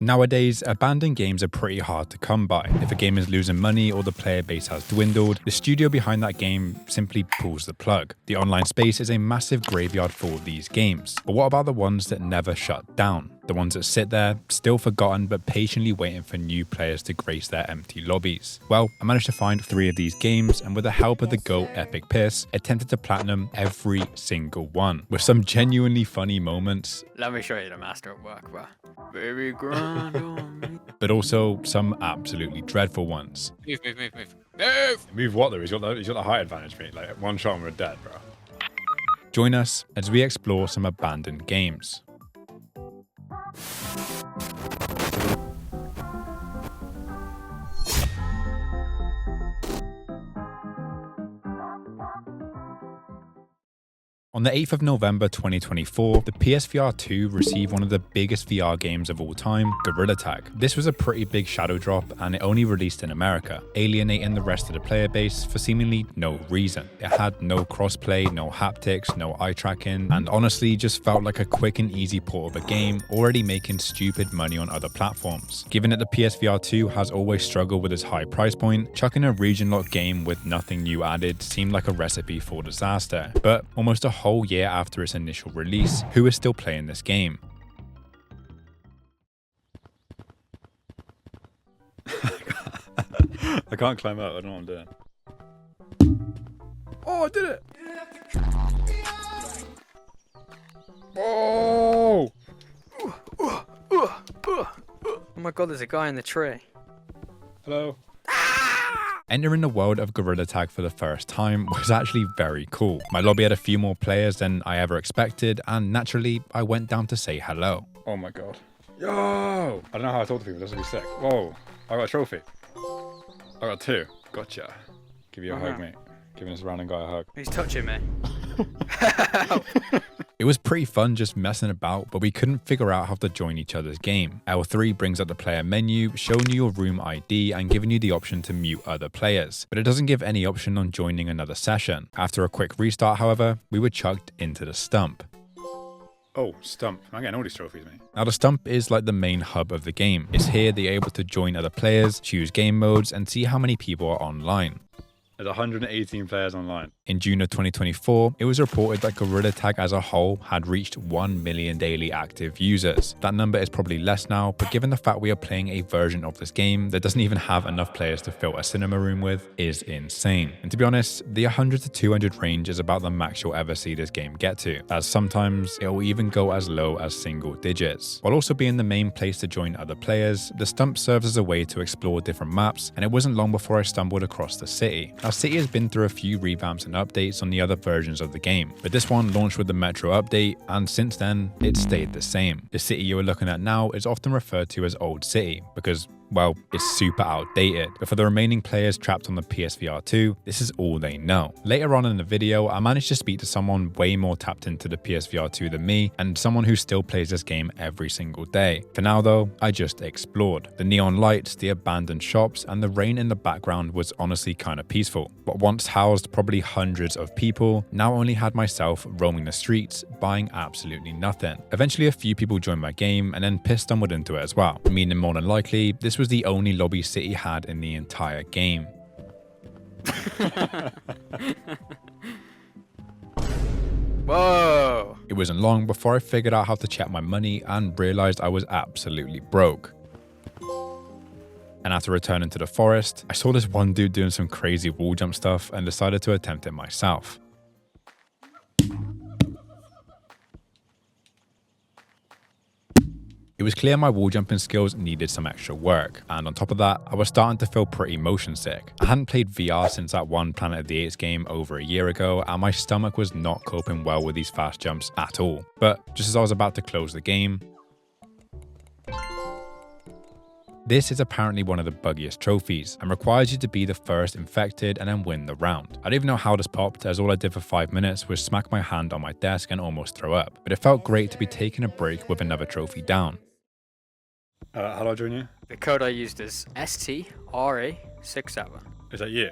Nowadays, abandoned games are pretty hard to come by. If a game is losing money or the player base has dwindled, the studio behind that game simply pulls the plug. The online space is a massive graveyard for these games. But what about the ones that never shut down? The ones that sit there, still forgotten but patiently waiting for new players to grace their empty lobbies. Well, I managed to find 3 of these games, and with the help of the GOAT Epic Piss, attempted to platinum every single one, with some genuinely funny moments. Let me show you the master at work, bro. Very grand on me. But also some absolutely dreadful ones. Move. Move what though? He's got the height advantage, mate. Like one shot and we're dead, bro. Join us as we explore some abandoned games. On the 8th of November 2024, the PSVR 2 received one of the biggest VR games of all time, Gorilla Tag. This was a pretty big shadow drop, and it only released in America, alienating the rest of the player base for seemingly no reason. It had no crossplay, no haptics, no eye tracking, and honestly just felt like a quick and easy port of a game already making stupid money on other platforms. Given that the PSVR 2 has always struggled with its high price point, chucking a region-locked game with nothing new added seemed like a recipe for disaster. But almost a whole year after its initial release, who is still playing this game? I can't climb up. I don't know what I'm doing. Oh, I did it! Oh! Oh my god, there's a guy in the tree. Hello. Entering the world of Gorilla Tag for the first time was actually very cool. My lobby had a few more players than I ever expected, and naturally, I went down to say hello. Oh my god. Yo! I don't know how I talk to people. This will be sick. Whoa! I got a trophy. I got 2. Gotcha. Give you a hug, mate. Giving this random guy a hug. He's touching me. It was pretty fun just messing about, but we couldn't figure out how to join each other's game. L3 brings up the player menu, showing you your room ID and giving you the option to mute other players, but it doesn't give any option on joining another session. After a quick restart, however, we were chucked into the stump. Oh, stump. I'm getting all these trophies, mate. Now the stump is like the main hub of the game. It's here that you're able to join other players, choose game modes, and see how many people are online. There's 118 players online. In June of 2024, it was reported that Gorilla Tag as a whole had reached 1 million daily active users. That number is probably less now, but given the fact we are playing a version of this game that doesn't even have enough players to fill a cinema room with is insane. And to be honest, the 100 to 200 range is about the max you'll ever see this game get to, as sometimes it will even go as low as single digits. While also being the main place to join other players, the stump serves as a way to explore different maps, and it wasn't long before I stumbled across the city. Now, City has been through a few revamps and updates on the other versions of the game, but this one launched with the Metro update, and since then, it's stayed the same. The city you are looking at now is often referred to as Old City, because well, it's super outdated. But for the remaining players trapped on the PSVR 2, this is all they know. Later on in the video, I managed to speak to someone way more tapped into the PSVR 2 than me, and someone who still plays this game every single day. For now though, I just explored. The neon lights, the abandoned shops, and the rain in the background was honestly kind of peaceful. What once housed probably hundreds of people, now only had myself roaming the streets, buying absolutely nothing. Eventually a few people joined my game, and then Piss stumbled into it as well, meaning more than likely, this was the only lobby City had in the entire game. Whoa! It wasn't long before I figured out how to check my money and realized I was absolutely broke. And after returning to the forest, I saw this one dude doing some crazy wall jump stuff and decided to attempt it myself. It was clear my wall jumping skills needed some extra work, and on top of that, I was starting to feel pretty motion sick. I hadn't played VR since that one Planet of the Apes game over a year ago, and my stomach was not coping well with these fast jumps at all. But just as I was about to close the game, this is apparently one of the buggiest trophies and requires you to be the first infected and then win the round. I don't even know how this popped, as all I did for 5 minutes was smack my hand on my desk and almost throw up. But it felt great to be taking a break with another trophy down. How do I join you? The code I used is STRA67. Is that you?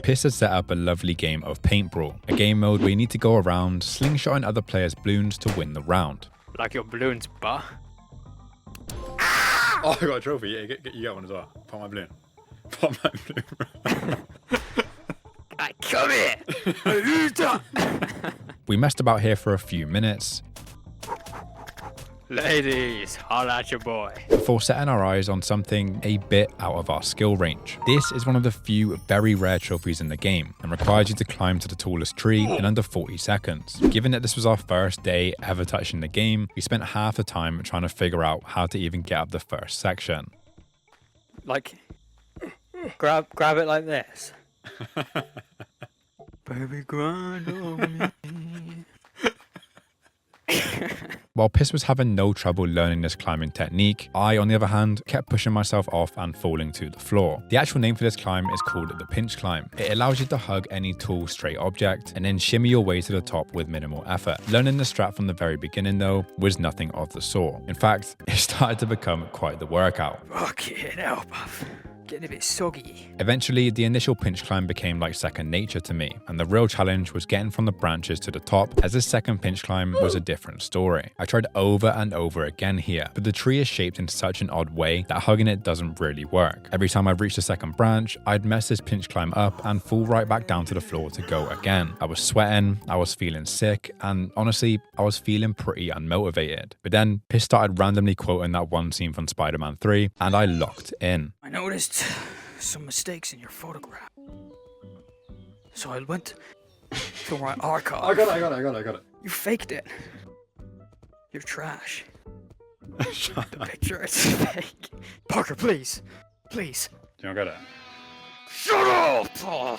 Piss has set up a lovely game of Paint Brawl, a game mode where you need to go around slingshotting other players' balloons to win the round. Like your balloons, but. Oh, I got a trophy. Yeah, you get one as well. Pop my balloon. Pop my balloon. Come here! We messed about here for a few minutes Ladies, holla at your boy. before setting our eyes on something a bit out of our skill range. This is one of the few very rare trophies in the game and requires you to climb to the tallest tree in under 40 seconds. Given that this was our first day ever touching the game, we spent half the time trying to figure out how to even get up the first section. Like, grab it like this. Baby, grind on me. While Piss was having no trouble learning this climbing technique, I, on the other hand, kept pushing myself off and falling to the floor. The actual name for this climb is called the pinch climb. It allows you to hug any tall, straight object and then shimmy your way to the top with minimal effort. Learning the strat from the very beginning, though, was nothing of the sort. In fact, it started to become quite the workout. Fucking hell, bruv. Getting a bit soggy. Eventually, the initial pinch climb became like second nature to me, and the real challenge was getting from the branches to the top, as this second pinch climb was a different story. I tried over and over again here, but the tree is shaped in such an odd way that hugging it doesn't really work. Every time I reached the second branch, I'd mess this pinch climb up and fall right back down to the floor to go again. I was sweating, I was feeling sick, and honestly, I was feeling pretty unmotivated. But then, Piss started randomly quoting that one scene from Spider-Man 3, and I locked in. I noticed some mistakes in your photograph. So I went to my archive. I got it. You faked it. You're trash. Shut The up. picture is fake. Parker, please. Please. Do you not get it? Shut up! Oh.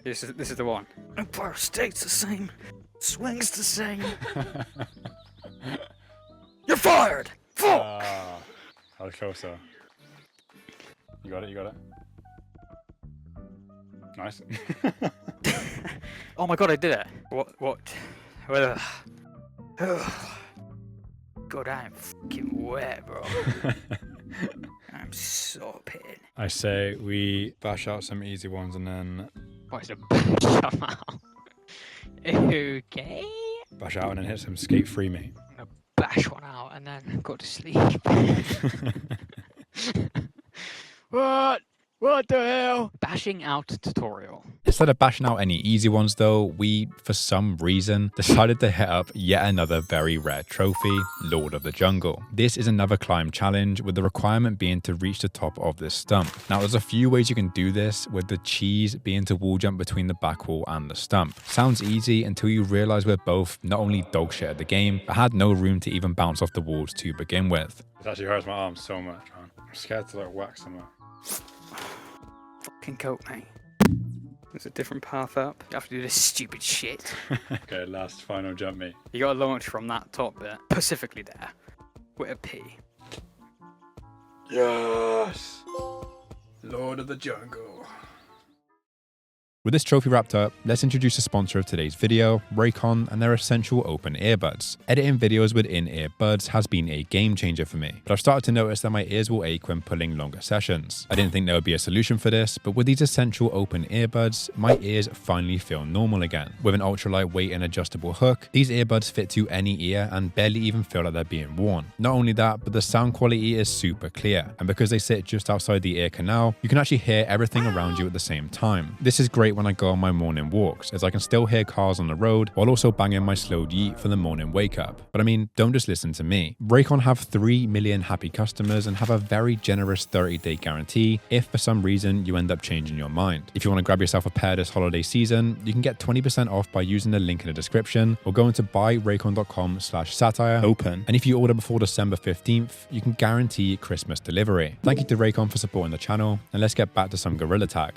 This is the one. Empire State's the same. Swing's the same. You're fired! Fuck! I was closer. You got it. Nice. Oh my god, I did it. What? Well, God, I'm fucking wet, bro. I'm so pitting. I say we bash out some easy ones and then Why is it a bash out? Okay. bash out and then hit some skate free, mate. I'm gonna bash one out and then go to sleep. What the hell? Bashing out tutorial. Instead of bashing out any easy ones though, we, for some reason, decided to hit up yet another very rare trophy, Lord of the Jungle. This is another climb challenge with the requirement being to reach the top of this stump. Now there's a few ways you can do this, with the cheese being to wall jump between the back wall and the stump. Sounds easy until you realise we're both not only dog shit at the game, but had no room to even bounce off the walls to begin with. It actually hurts my arms so much, man. I'm scared to like whack somewhere. Fucking coat, mate. There's a different path up. You have to do this stupid shit. Okay, last final jump, mate. You gotta launch from that top bit, specifically there, with a P. Yes! Lord of the Jungle. With this trophy wrapped up, let's introduce the sponsor of today's video, Raycon and their essential open earbuds. Editing videos with in-ear buds has been a game changer for me, but I've started to notice that my ears will ache when pulling longer sessions. I didn't think there would be a solution for this, but with these essential open earbuds, my ears finally feel normal again. With an ultra lightweight and adjustable hook, these earbuds fit to any ear and barely even feel like they're being worn. Not only that, but the sound quality is super clear, and because they sit just outside the ear canal, you can actually hear everything around you at the same time. This is great when I go on my morning walks, as I can still hear cars on the road while also banging my slowed yeet for the morning wake up. But I mean, don't just listen to me. Raycon have 3 million happy customers and have a very generous 30-day guarantee if for some reason you end up changing your mind. If you want to grab yourself a pair this holiday season, you can get 20% off by using the link in the description or going to buyraycon.com/satire open. And if you order before December 15th, you can guarantee Christmas delivery. Thank you to Raycon for supporting the channel, and let's get back to some Gorilla Tag.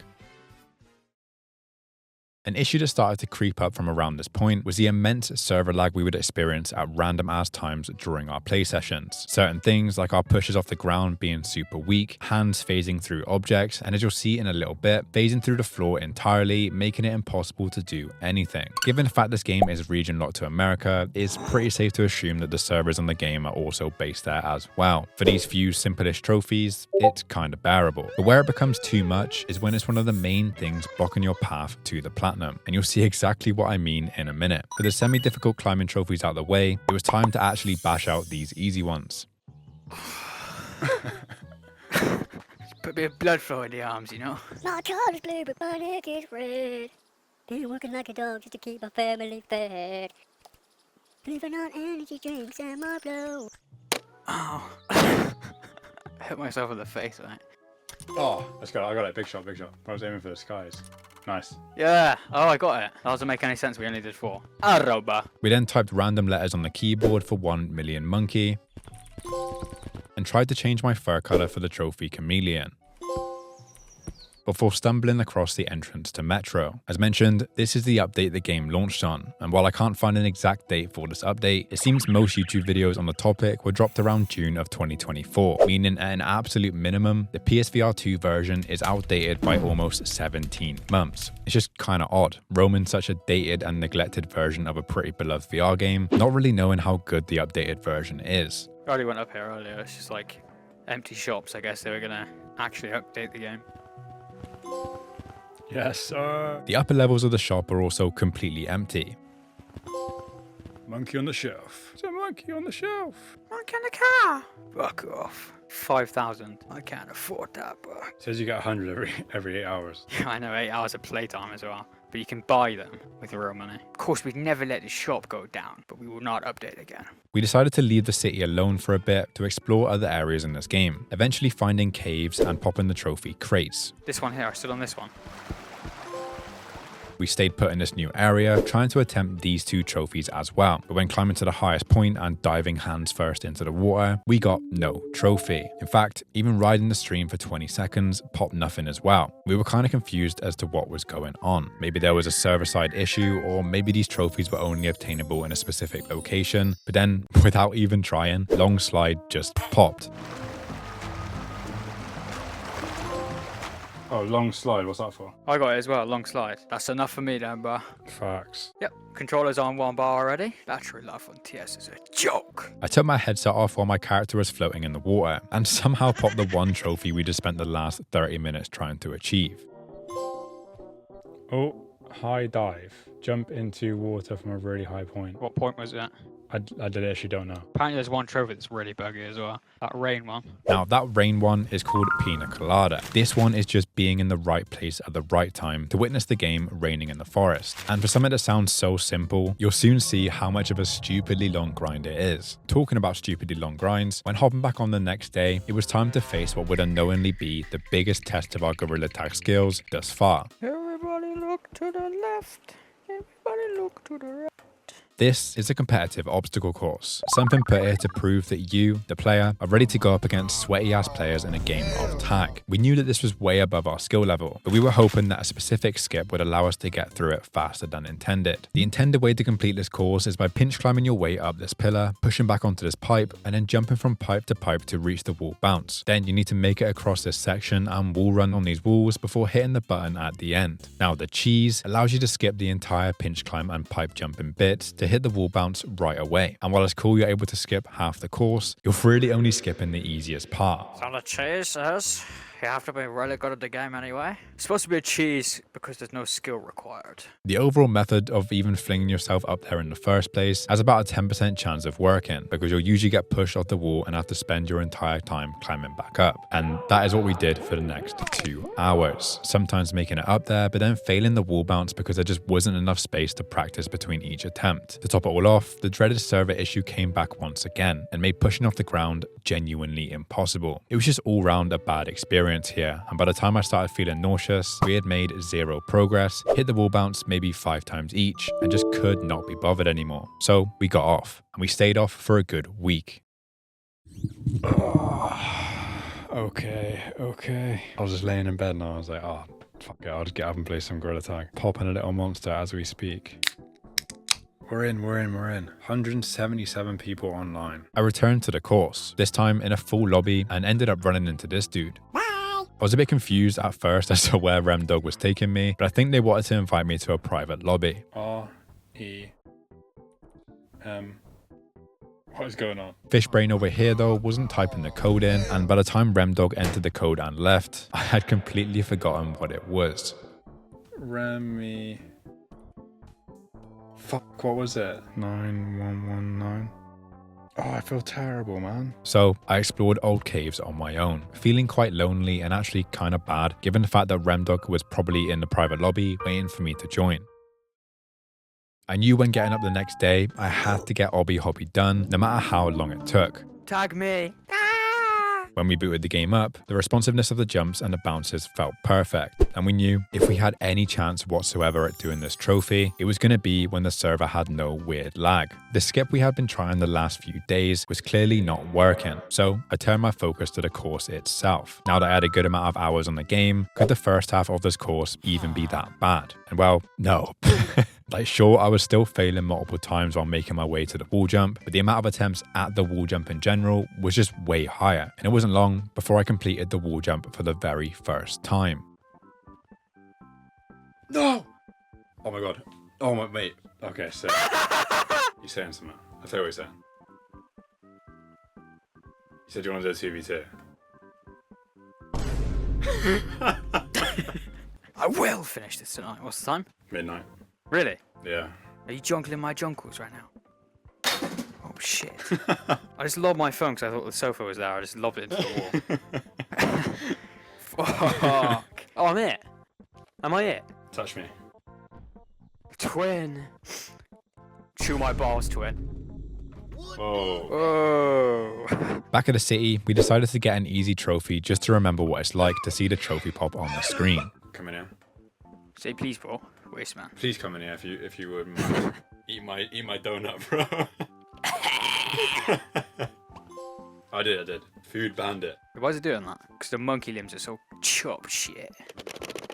An issue that started to creep up from around this point was the immense server lag we would experience at random ass times during our play sessions. Certain things like our pushes off the ground being super weak, hands phasing through objects, and as you'll see in a little bit, phasing through the floor entirely, making it impossible to do anything. Given the fact this game is region locked to America, it's pretty safe to assume that the servers on the game are also based there as well. For these few simplest trophies, it's kind of bearable. But where it becomes too much is when it's one of the main things blocking your path to the platinum, and you'll see exactly what I mean in a minute. With the semi-difficult climbing trophies out of the way, it was time to actually bash out these easy ones. Put a bit of blood flow in the arms, you know? My collar is blue, but my neck is red. Been working like a dog just to keep my family fed. Living on energy drinks and my blow. Oh. I hit myself in the face, right? Oh, let's go. I got it. Big shot, big shot. I was aiming for the skies. Nice. Yeah. Oh, I got it. That doesn't make any sense. We only did 4. Arroba. We then typed random letters on the keyboard for 1 million monkey, and tried to change my fur color for the trophy chameleon, before stumbling across the entrance to Metro. As mentioned, this is the update the game launched on, and while I can't find an exact date for this update, it seems most YouTube videos on the topic were dropped around June of 2024, meaning at an absolute minimum, the PSVR 2 version is outdated by almost 17 months. It's just kinda odd, roaming such a dated and neglected version of a pretty beloved VR game, not really knowing how good the updated version is. I already went up here earlier. It's just like empty shops. I guess they were gonna actually update the game. Yes, sir. The upper levels of the shop are also completely empty. Monkey on the shelf. It's a monkey on the shelf. Monkey in the car. Fuck off. 5,000. I can't afford that, bro. Says you get 100 every 8 hours. Yeah, I know, 8 hours of playtime as well. But you can buy them with real money. Of course, we'd never let the shop go down, but we will not update again. We decided to leave the city alone for a bit to explore other areas in this game, eventually finding caves and popping the trophy crates. This one here, I stood on this one. We stayed put in this new area, trying to attempt these 2 trophies as well. But when climbing to the highest point and diving hands first into the water, we got no trophy. In fact, even riding the stream for 20 seconds popped nothing as well. We were kind of confused as to what was going on. Maybe there was a server-side issue, or maybe these trophies were only obtainable in a specific location. But then, without even trying, Long Slide just popped. Oh, long slide. What's that for? I got it as well, long slide. That's enough for me then, bro. Facts. Yep, controller's on 1 bar already. Battery life on TS is a joke. I took my headset off while my character was floating in the water, and somehow popped the 1 trophy we just spent the last 30 minutes trying to achieve. Oh, high dive. Jump into water from a really high point. What point was that? I actually don't know. Apparently there's 1 trophy that's really buggy as well. That rain one. Now, that rain one is called Pina Colada. This one is just being in the right place at the right time to witness the game raining in the forest. And for something that sounds so simple, you'll soon see how much of a stupidly long grind it is. Talking about stupidly long grinds, when hopping back on the next day, it was time to face what would unknowingly be the biggest test of our gorilla tag skills thus far. Everybody look to the left. Everybody look to the right. This is a competitive obstacle course, something put here to prove that you, the player, are ready to go up against sweaty-ass players in a game of tag. We knew that this was way above our skill level, but we were hoping that a specific skip would allow us to get through it faster than intended. The intended way to complete this course is by pinch climbing your way up this pillar, pushing back onto this pipe, and then jumping from pipe to reach the wall bounce. Then you need to make it across this section and wall run on these walls before hitting the button at the end. Now, the cheese allows you to skip the entire pinch climb and pipe jumping bits to hit the wall bounce right away. And while it's cool you're able to skip half the course, you're really only skipping the easiest part. So the cheese is, you have to be really good at the game anyway. It's supposed to be a cheese because there's no skill required. The overall method of even flinging yourself up there in the first place has about a 10% chance of working, because you'll usually get pushed off the wall and have to spend your entire time climbing back up. And that is what we did for the next 2 hours. Sometimes making it up there, but then failing the wall bounce because there just wasn't enough space to practice between each attempt. To top it all off, the dreaded server issue came back once again and made pushing off the ground genuinely impossible. It was just all round a bad experience here, and by the time I started feeling nauseous, we had made 0 progress, hit the wall bounce maybe 5 times each, and just could not be bothered anymore. So we got off, and we stayed off for a good week. Okay. I was just laying in bed and I was like, oh, Fuck it, I'll just get up and play some Gorilla Tag. Popping a little monster as we speak. We're in. 177 people online. I returned to the course, this time in a full lobby, and ended up running into this dude. I was a bit confused at first as to where Remdog was taking me, but I think they wanted to invite me to a private lobby. R-E-M. What is going on? Fishbrain over here though wasn't typing the code in, and by the time Remdog entered the code and left, I had completely forgotten what it was. Remy. Fuck, what was it? 9119. Oh, I feel terrible, man. So I explored old caves on my own, feeling quite lonely and actually kind of bad, given the fact that Remdog was probably in the private lobby waiting for me to join. I knew when getting up the next day, I had to get Obby Hobby done, no matter how long it took. Tag me. When we booted the game up, the responsiveness of the jumps and the bounces felt perfect, and we knew if we had any chance whatsoever at doing this trophy, it was going to be when the server had no weird lag. The skip we had been trying the last few days was clearly not working, so I turned my focus to the course itself. Now that I had a good amount of hours on the game, could the first half of this course even be that bad? And well, no. Like, sure, I was still failing multiple times while making my way to the wall jump, but the amount of attempts at the wall jump in general was just way higher, and it wasn't long before I completed the wall jump for the very first time. No! Oh my god. Oh my mate. Okay, so you're saying something. I'll tell you what you're saying. You said you want to do a 2v2. I will finish this tonight. What's the time? Midnight. Really? Yeah. Are you jungling my junkles right now? Oh shit. I just lobbed my phone because I thought the sofa was there. I just lobbed it into the wall. Fuck. Oh, I'm it. Am I it? Touch me. Twin. Chew my balls, twin. Whoa. Oh. Back at the city, we decided to get an easy trophy just to remember what it's like to see the trophy pop on the screen. Come in here. Say please, bro. Waste man. Please come in here if you would. eat my donut, bro. I did. Food bandit. Why is it doing that? Because the monkey limbs are so chop shit.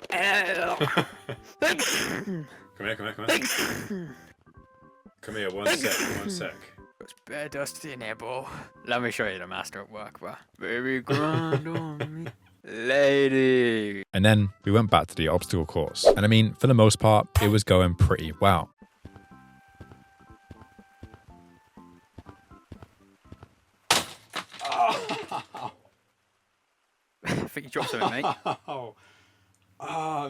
Come here. Come here, one sec. It's bare dusty in here, bro. Let me show you the master at work, bro. Baby, grind on me. Lady. And then we went back to the obstacle course. And I mean, for the most part, it was going pretty well. I think you dropped something, mate.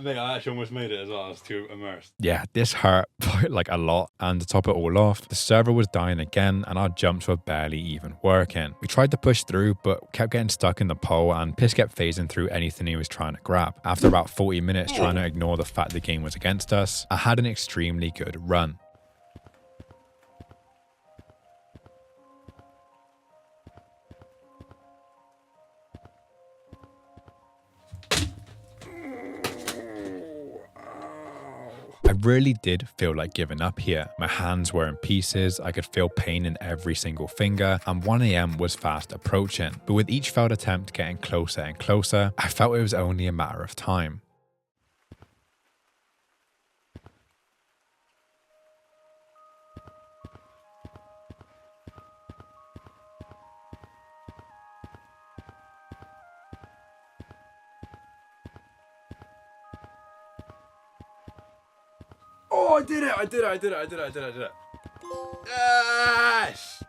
Mate, I actually almost made it as well. I was too immersed. Yeah, this hurt like a lot, and to top it all off, the server was dying again and our jumps were barely even working. We tried to push through, but kept getting stuck in the pole, and Piss kept phasing through anything he was trying to grab. After about 40 minutes trying to ignore the fact the game was against us, I had an extremely good run. I really did feel like giving up here. My hands were in pieces, I could feel pain in every single finger, and 1 AM was fast approaching. But with each failed attempt getting closer and closer, I felt it was only a matter of time. Oh, I did it. Yes!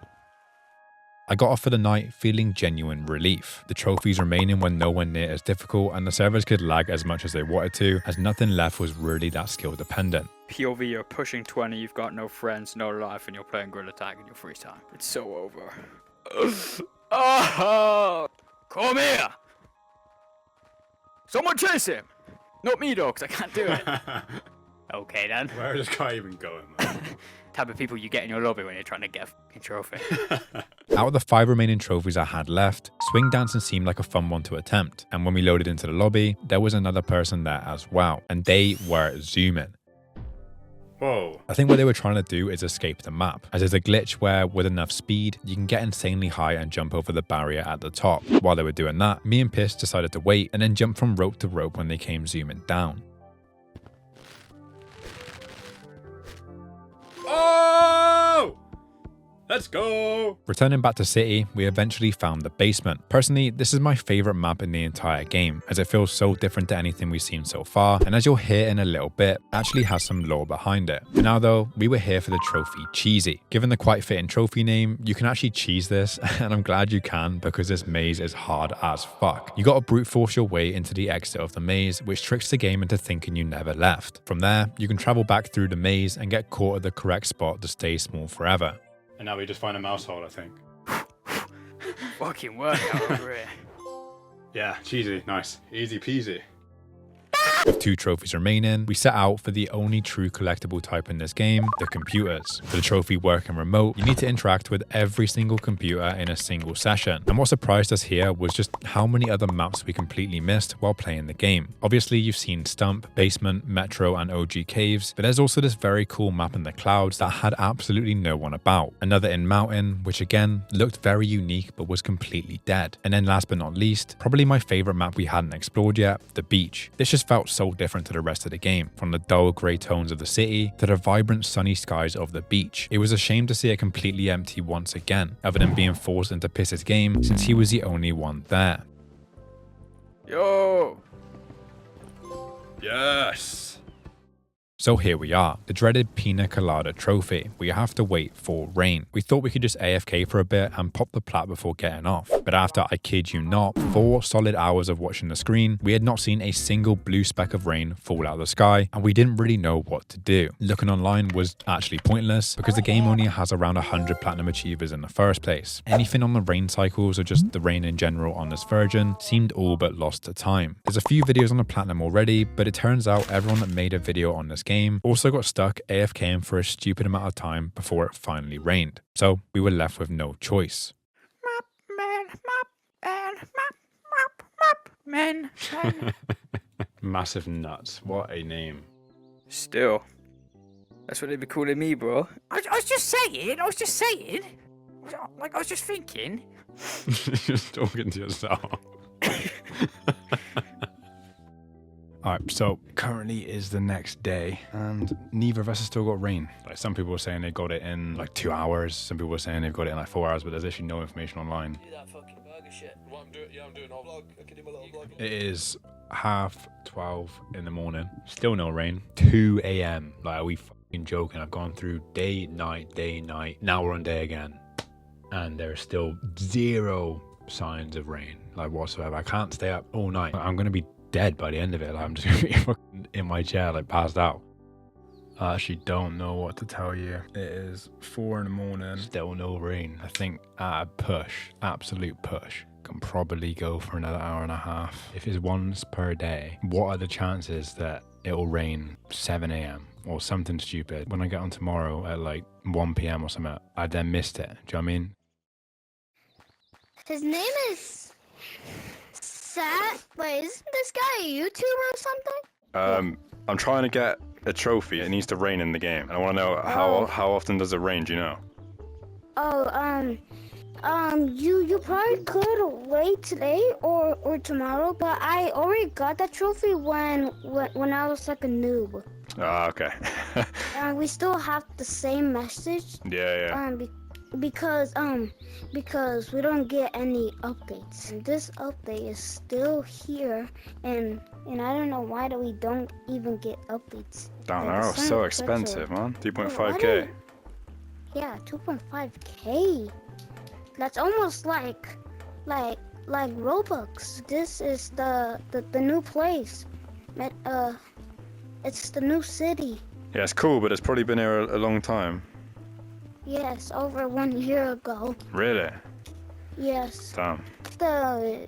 I got off for the night feeling genuine relief. The trophies remaining were nowhere near as difficult, and the servers could lag as much as they wanted to, as nothing left was really that skill dependent. POV, you're pushing 20, you've got no friends, no life, and you're playing Gorilla Tag in your free time. It's so over. Oh! Come here! Someone chase him! Not me, though, because I can't do it. Okay, then. Where is this guy even going, man? Type of people you get in your lobby when you're trying to get a fucking trophy. Out of the 5 remaining trophies I had left, swing dancing seemed like a fun one to attempt, and when we loaded into the lobby, there was another person there as well, and they were zooming. Whoa. I think what they were trying to do is escape the map, as there's a glitch where with enough speed, you can get insanely high and jump over the barrier at the top. While they were doing that, me and Piss decided to wait and then jump from rope to rope when they came zooming down. Oh! Let's go! Returning back to City, we eventually found the basement. Personally, this is my favourite map in the entire game, as it feels so different to anything we've seen so far, and as you'll hear in a little bit, actually has some lore behind it. For now though, we were here for the trophy Cheesy. Given the quite fitting trophy name, you can actually cheese this, and I'm glad you can, because this maze is hard as fuck. You gotta brute force your way into the exit of the maze, which tricks the game into thinking you never left. From there, you can travel back through the maze and get caught at the correct spot to stay small forever. And now we just find a mouse hole, I think. Fucking workout over here. Yeah, cheesy. Nice. Easy peasy. With 2 trophies remaining, we set out for the only true collectible type in this game, the computers. For the trophy working remote, you need to interact with every single computer in a single session. And what surprised us here was just how many other maps we completely missed while playing the game. Obviously, you've seen Stump, Basement, Metro, and OG Caves, but there's also this very cool map in the clouds that had absolutely no one about. Another in Mountain, which again, looked very unique but was completely dead. And then last but not least, probably my favorite map we hadn't explored yet, the beach. This just felt so different to the rest of the game, from the dull grey tones of the city to the vibrant sunny skies of the beach. It was a shame to see it completely empty once again, other than being forced into Piss's game since he was the only one there. Yo! Yes! So here we are, the dreaded Pina Colada trophy. We have to wait for rain. We thought we could just AFK for a bit and pop the plat before getting off. But after, I kid you not, 4 solid hours of watching the screen, we had not seen a single blue speck of rain fall out of the sky, and we didn't really know what to do. Looking online was actually pointless, because the game only has around 100 platinum achievers in the first place. Anything on the rain cycles or just the rain in general on this version seemed all but lost to time. There's a few videos on the platinum already, but it turns out everyone that made a video on this game also got stuck AFKing for a stupid amount of time before it finally rained. So we were left with no choice. Man. Massive nuts. What a name. Still. That's what they'd be calling me, bro. I was just saying. I was just thinking. Just talking to yourself. Alright, so currently is the next day, and neither of us has still got rain. Like, some people are saying they got it in like 2 hours, some people are saying they've got it in like 4 hours, but there's actually no information online. Do that fucking burger shit. What I'm doing, yeah, I'm doing a vlog. I can do my little vlog. It is 12:30 in the morning, still no rain. 2 a.m. Like, are we fucking joking? I've gone through day, night, now we're on day again, and there's still 0 signs of rain, like, whatsoever. I can't stay up all night. I'm gonna be dead by the end of it. Like, I'm just gonna be fucking in my chair, like, passed out. I actually don't know what to tell you. It is 4 in the morning, still no rain. I think at a push, absolute push, can probably go for another hour and a half. If it's once per day, what are the chances that it'll rain 7 a.m. or something stupid when I get on tomorrow at like 1 p.m. or something? I then missed it. Do you know what I mean? His name is Wait, isn't this guy a YouTuber or something? I'm trying to get a trophy. It needs to rain in the game, and I want to know how often does it rain? Do you know? You probably could wait today or tomorrow, but I already got that trophy when I was like a noob. Ah, okay. We still have the same message. Yeah. Because we don't get any updates. And this update is still here, and I don't know why we don't even get updates. Damn, they're so expensive, man. 2.5k. Yeah, 2.5k. That's almost like Robux. This is the new place. It's the new city. Yeah, it's cool, but it's probably been here a long time. Yes, over 1 year ago. Really? Yes. Damn. The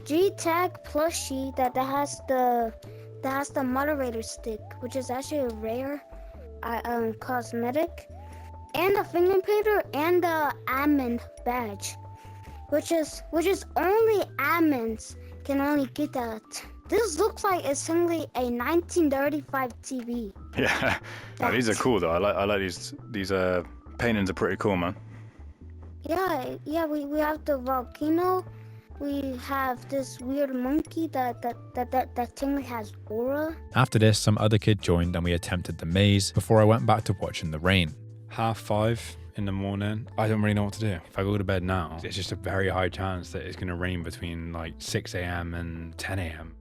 G-Tag plushie that has the moderator stick, which is actually a rare cosmetic, and the finger painter and the admin badge, which is only admins can only get that. This looks like it's simply a 1935 TV. Yeah, no, these are cool though. I like these paintings are pretty cool, man. Yeah, we have the volcano. We have this weird monkey that thing has aura. After this, some other kid joined and we attempted the maze before I went back to watching the rain. 5:30 in the morning. I don't really know what to do. If I go to bed now, it's just a very high chance that it's going to rain between like 6 a.m. and 10 a.m.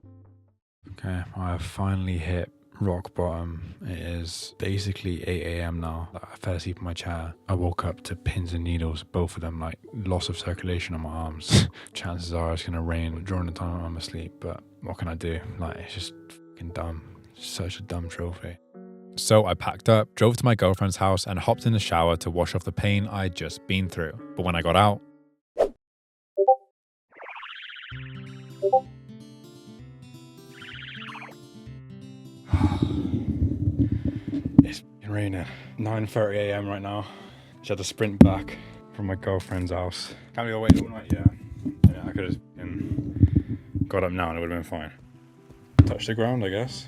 Okay, I have finally hit rock bottom. It is basically 8 a.m. now. I fell asleep in my chair. I woke up to pins and needles, both of them, like loss of circulation on my arms. Chances are it's gonna rain during the time I'm asleep, but what can I do? Like, it's just fucking dumb. Such a dumb trophy. So I packed up, drove to my girlfriend's house and hopped in the shower to wash off the pain I'd just been through. But when I got out, It's raining. 9:30 a.m. right now. Just had to sprint back from my girlfriend's house. Can't believe I waited all night, yeah. I could have got up now and it would have been fine. Touch the ground, I guess.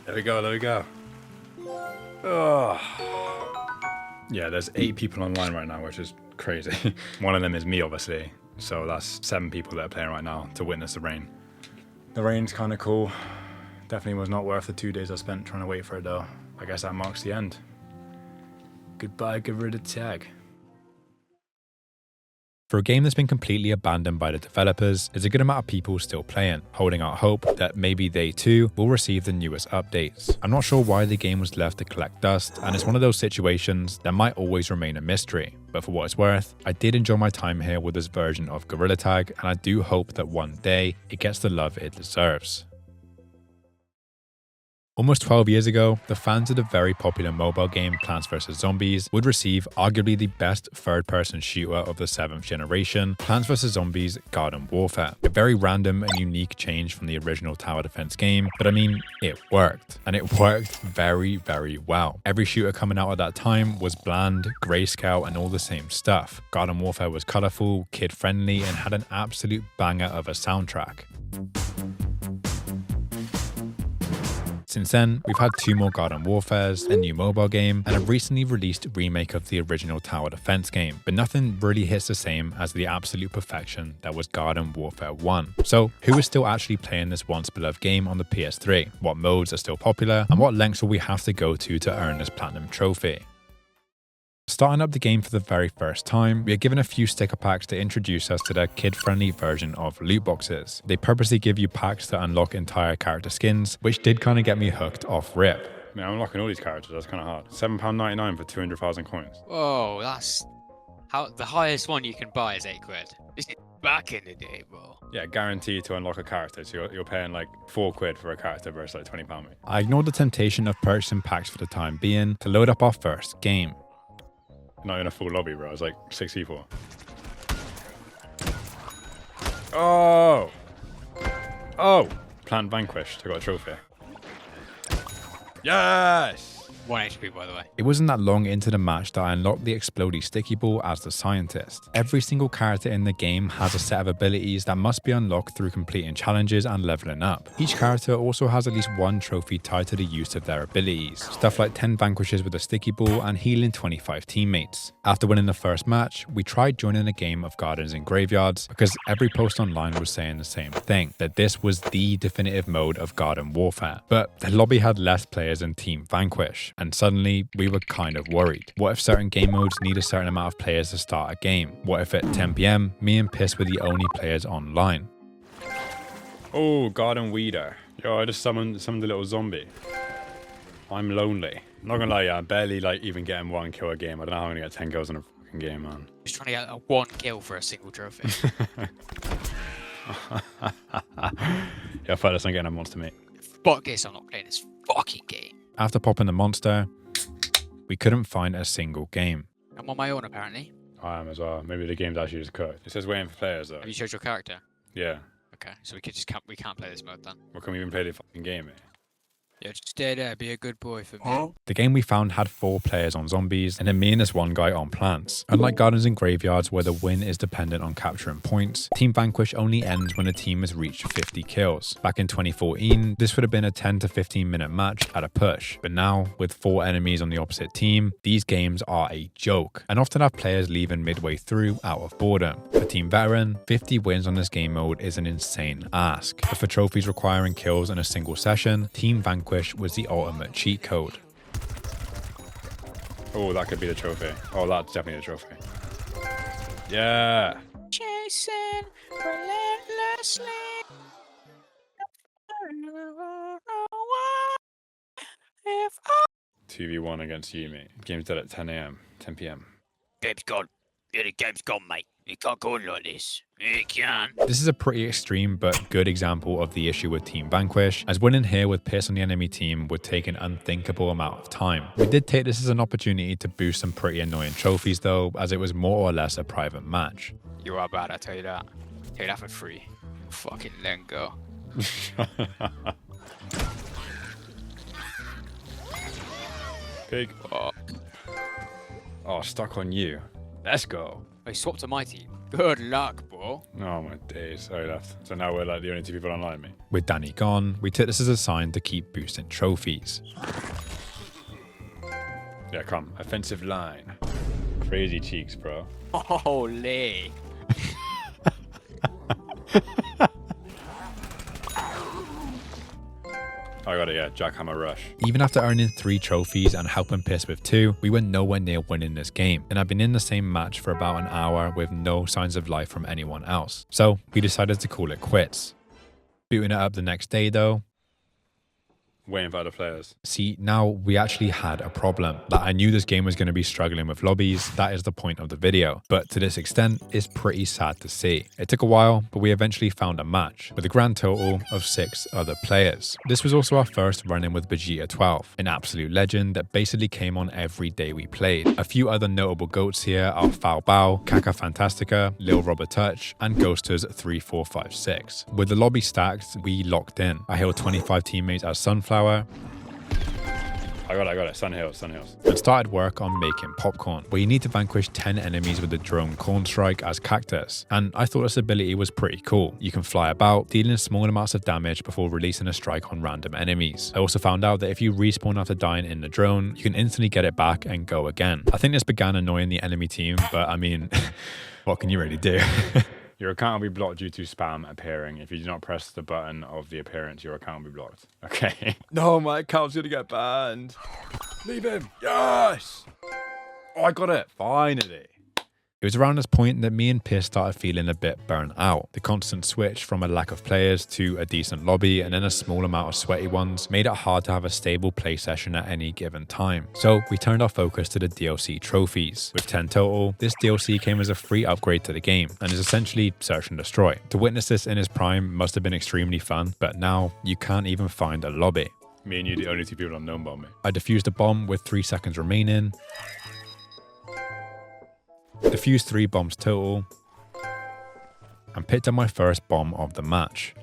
There we go. Oh. Yeah, there's 8 people online right now, which is crazy. One of them is me, obviously. So that's 7 people that are playing right now to witness the rain. The rain's kind of cool. Definitely was not worth the 2 days I spent trying to wait for it though. I guess that marks the end. Goodbye, Gorilla Tag. for a game that's been completely abandoned by the developers, there's a good amount of people still playing, holding out hope that maybe they too will receive the newest updates. I'm not sure why the game was left to collect dust, and it's one of those situations that might always remain a mystery. But for what it's worth, I did enjoy my time here with this version of Gorilla Tag, and I do hope that one day it gets the love it deserves. Almost 12 years ago, the fans of the very popular mobile game Plants vs Zombies would receive arguably the best third-person shooter of the 7th generation, Plants vs Zombies Garden Warfare. A very random and unique change from the original tower defense game, but I mean, it worked. And it worked very, very well. Every shooter coming out at that time was bland, grayscale, and all the same stuff. Garden Warfare was colourful, kid-friendly, and had an absolute banger of a soundtrack. Since then, we've had 2 more Garden Warfares, a new mobile game, and a recently released remake of the original tower defense game, but nothing really hits the same as the absolute perfection that was Garden Warfare 1. So, who is still actually playing this once beloved game on the PS3? What modes are still popular? And what lengths will we have to go to earn this platinum trophy? Starting up the game for the very first time, we are given a few sticker packs to introduce us to their kid-friendly version of loot boxes. They purposely give you packs that unlock entire character skins, which did kind of get me hooked off rip. I mean, I'm unlocking all these characters, that's kind of hard. £7.99 for 200,000 coins. Whoa, that's how the highest one you can buy is £8. This is back in the day, bro. Yeah, guaranteed to unlock a character, so you're paying like £4 for a character versus like £20. Mate. I ignored the temptation of purchasing packs for the time being to load up our first game. Not in a full lobby, bro. It's like 6 people. Oh! Oh! Plant vanquished. I got a trophy. Yes! 1 HP, by the way. It wasn't that long into the match that I unlocked the explodey sticky ball as the scientist. Every single character in the game has a set of abilities that must be unlocked through completing challenges and leveling up. Each character also has at least 1 trophy tied to the use of their abilities. Stuff like 10 vanquishes with a sticky ball and healing 25 teammates. After winning the first match, we tried joining a game of Gardens and Graveyards because every post online was saying the same thing, that this was the definitive mode of Garden Warfare. But the lobby had less players than Team Vanquish. And suddenly, we were kind of worried. What if certain game modes need a certain amount of players to start a game? What if at 10 PM, me and Piss were the only players online? Oh, Garden Weeder. Yo, I just summoned a little zombie. I'm lonely. I'm not gonna lie, yeah, I'm barely like even getting 1 kill a game. I don't know how I'm gonna get 10 kills in a fucking game, man. Just trying to get a 1 kill for a single trophy. Yeah, I feel like I'm getting a monster, mate. But guess I'm not playing this fucking game. After popping the monster, we couldn't find a single game. I'm on my own, apparently. I am as well. Maybe the game's actually just cooked. It says waiting for players though. Have you chose your character? Yeah. Okay, so we can't play this mode then. Well, can we even play the fucking game, mate? Yeah, just stay there. Be a good boy for me. The game we found had 4 players on zombies, and then me and this one guy on plants. Unlike Gardens and Graveyards, where the win is dependent on capturing points, Team Vanquish only ends when a team has reached 50 kills. Back in 2014, this would have been a 10 to 15 minute match at a push, but now, with 4 enemies on the opposite team, these games are a joke, and often have players leaving midway through out of boredom. For Team Veteran, 50 wins on this game mode is an insane ask, but for trophies requiring kills in a single session, Team Vanquish was the ultimate cheat code. Oh, that could be the trophy. Oh, that's definitely the trophy. Yeah. Chasing relentlessly. 2v1 against you, mate. Game's dead at 10 a.m., 10 p.m. Game's gone. Yeah, the game's gone, mate. You can't go on like this. You can't. This is a pretty extreme but good example of the issue with Team Vanquish, as winning here with Pierce on the enemy team would take an unthinkable amount of time. We did take this as an opportunity to boost some pretty annoying trophies though, as it was more or less a private match. You are bad, I tell you that. Tell you that for free. Fucking let go. Pig. Oh, stuck on you. Let's go. He swapped to my team. Good luck, bro. Oh my days. I left. So now we're like the only 2 people online, mate. With Danny gone, we took this as a sign to keep boosting trophies. Yeah, come. Offensive line. Crazy cheeks, bro. Holy. I got it, yeah. Jackhammer rush. Even after earning 3 trophies and helping Pierce with 2, we were nowhere near winning this game, and I've been in the same match for about an hour with no signs of life from anyone else. So we decided to call it quits. Booting it up the next day though, Waiting for other players. see, now we actually had a problem. Like, I knew this game was going to be struggling with lobbies, that is the point of the video. But to this extent, it's pretty sad to see. It took a while, but we eventually found a match, with a grand total of 6 other players. This was also our first run-in with Vegeta 12, an absolute legend that basically came on every day we played. A few other notable goats here are Foul Bao, Kaka Fantastica, Lil Robert Touch, and Ghosters 3456. With the lobby stacked, we locked in. I held 25 teammates as Sunflower, I got it. Sun Hills. and started work on making popcorn, where you need to vanquish 10 enemies with the drone Corn Strike as Cactus. And I thought this ability was pretty cool. You can fly about, dealing small amounts of damage before releasing a strike on random enemies. I also found out that if you respawn after dying in the drone, you can instantly get it back and go again. I think this began annoying the enemy team, but I mean, what can you really do? Your account will be blocked due to spam appearing. If you do not press the button of the appearance, your account will be blocked. Okay. No, my account's gonna get banned. Leave him. Yes. Oh, I got it. Finally. It was around this point that me and Pierce started feeling a bit burnt out. The constant switch from a lack of players to a decent lobby and then a small amount of sweaty ones made it hard to have a stable play session at any given time. So we turned our focus to the DLC trophies. With 10 total, this DLC came as a free upgrade to the game and is essentially search and destroy. To witness this in its prime must have been extremely fun, but now you can't even find a lobby. Me and you, the only 2 people on known bomb, mate. I defused a bomb with 3 seconds remaining. Defused 3 bombs total, and picked up my first bomb of the match.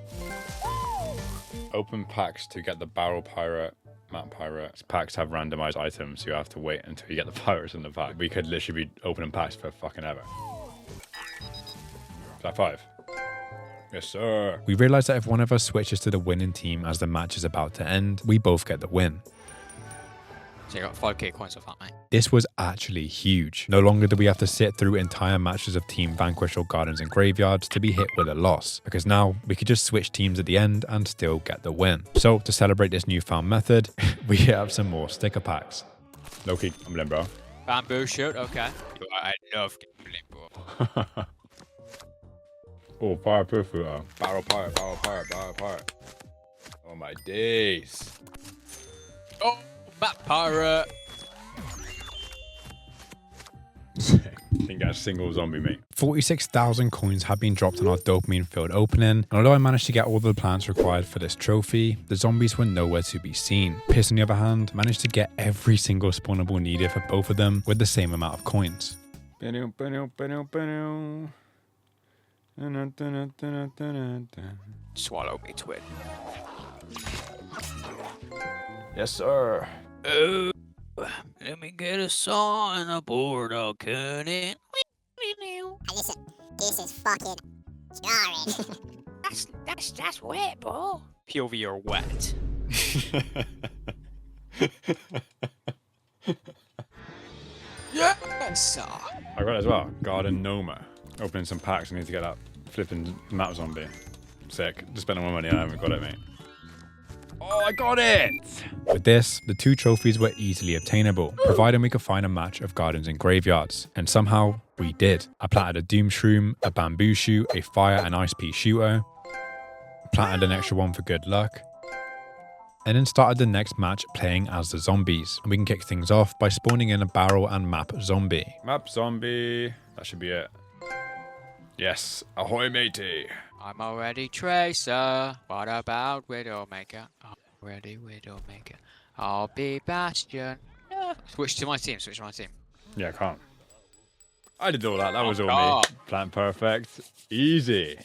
Open packs to get the Barrel Pirate, Map Pirate. Packs have randomized items, so you have to wait until you get the pirates in the pack. We could literally be opening packs for fucking ever. Is that 5? Yes, sir. We realized that if one of us switches to the winning team as the match is about to end, we both get the win. So you got 5k coins off that, mate. This was actually huge. No longer do we have to sit through entire matches of Team Vanquish or Gardens and Graveyards to be hit with a loss, because now we could just switch teams at the end and still get the win. So to celebrate this newfound method, we hit up some more sticker packs. Low-key, I'm in, bro. Bamboo shoot, okay. I love gambling, bro. Oh, fireproof. Barrel Pirate. Oh, my days. Oh, Map Pirate. Think that's single zombie, mate. 46,000 coins have been dropped on our dopamine-filled opening, and although I managed to get all the plants required for this trophy, the zombies were nowhere to be seen. Pierce, on the other hand, managed to get every single spawnable needed for both of them with the same amount of coins. Swallow me, twin. Yes, sir. Oh, let me get a saw and a board. I'll cut it. Hey, listen, this is fucking jarring. That's wet, bro. POV are wet. Yes. I got it as well. Garden Noma. Opening some packs. I need to get that flipping map zombie. Sick. Just spending my money. I haven't got it, mate. Oh, I got it! With this, the 2 trophies were easily obtainable, providing we could find a match of gardens and graveyards. And somehow, we did. I planted a Doom Shroom, a Bamboo Shoot, a Fire and Ice Pea Shooter, planted an extra one for good luck, and then started the next match playing as the zombies. And we can kick things off by spawning in a barrel and map zombie. Map zombie. That should be it. Yes. Ahoy, matey. I'm already Tracer. What about Widowmaker? Already Widowmaker. I'll be Bastion. Switch to my team. Yeah, I can't. I did all that. That was all God. me. Plan perfect. Easy.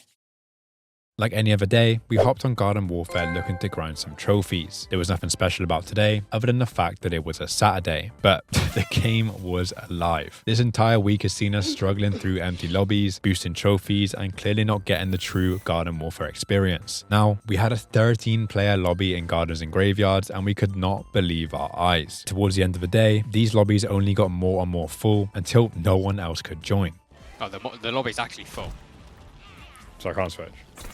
Like any other day, we hopped on Garden Warfare looking to grind some trophies. There was nothing special about today, other than the fact that it was a Saturday, but the game was alive. This entire week has seen us struggling through empty lobbies, boosting trophies, and clearly not getting the true Garden Warfare experience. Now, we had a 13-player lobby in Gardens and Graveyards, and we could not believe our eyes. Towards the end of the day, these lobbies only got more and more full until no one else could join. Oh, the lobby's actually full. So I can't switch.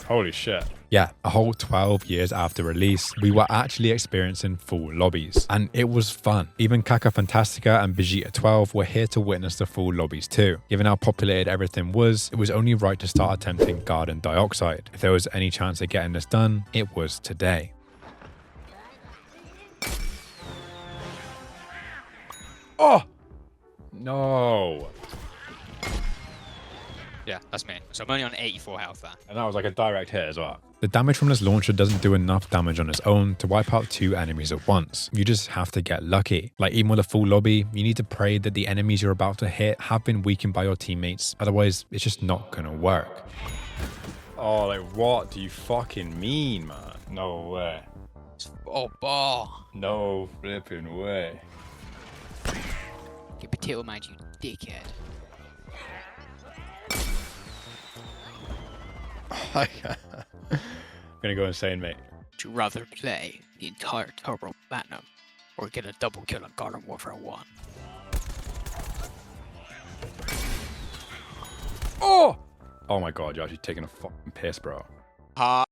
Holy shit. Yeah, a whole 12 years after release, we were actually experiencing full lobbies. And it was fun. Even Kaka Fantastica and Vegeta 12 were here to witness the full lobbies too. Given how populated everything was, it was only right to start attempting Garden Dioxide. If there was any chance of getting this done, it was today. Oh! No. Yeah, that's me. So I'm only on 84 health there. And that was like a direct hit as well. The damage from this launcher doesn't do enough damage on its own to wipe out 2 enemies at once. You just have to get lucky. Like even with a full lobby, you need to pray that the enemies you're about to hit have been weakened by your teammates. Otherwise, it's just not gonna work. Oh, like what do you fucking mean, man? No way. Oh, ball. No flipping way. Get potato man, you dickhead. I'm gonna go insane, mate. Would you rather play the entire Turbo Platinum or get a double kill on Garden Warfare 1? Oh! Oh my god, you're actually taking a fucking piss, bro. Oh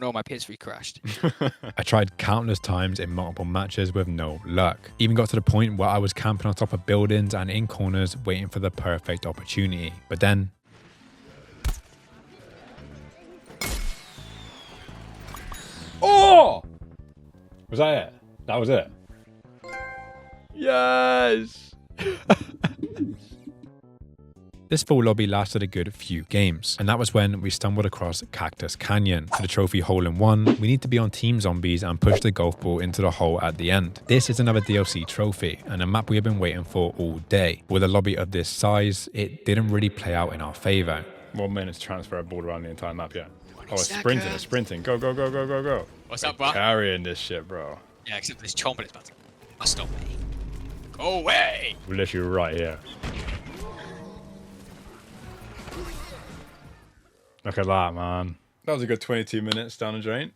no, my PS3 crashed. I tried countless times in multiple matches with no luck. Even got to the point where I was camping on top of buildings and in corners waiting for the perfect opportunity. But then... Oh! Was that it? That was it? Yes! This full lobby lasted a good few games, and that was when we stumbled across Cactus Canyon. For the trophy hole-in-one, we need to be on Team Zombies and push the golf ball into the hole at the end. This is another DLC trophy, and a map we have been waiting for all day. With a lobby of this size, it didn't really play out in our favour. 1 minute to transfer a ball around the entire map, yeah. Oh, it's sprinting, it's sprinting. Go, go, go, go, go, go. What's up, bro? Carrying this shit, bro. Yeah, except for this chomping is about to stop me. Go away! We're literally right here. Look at that, man. That was a good 22 minutes down the drain.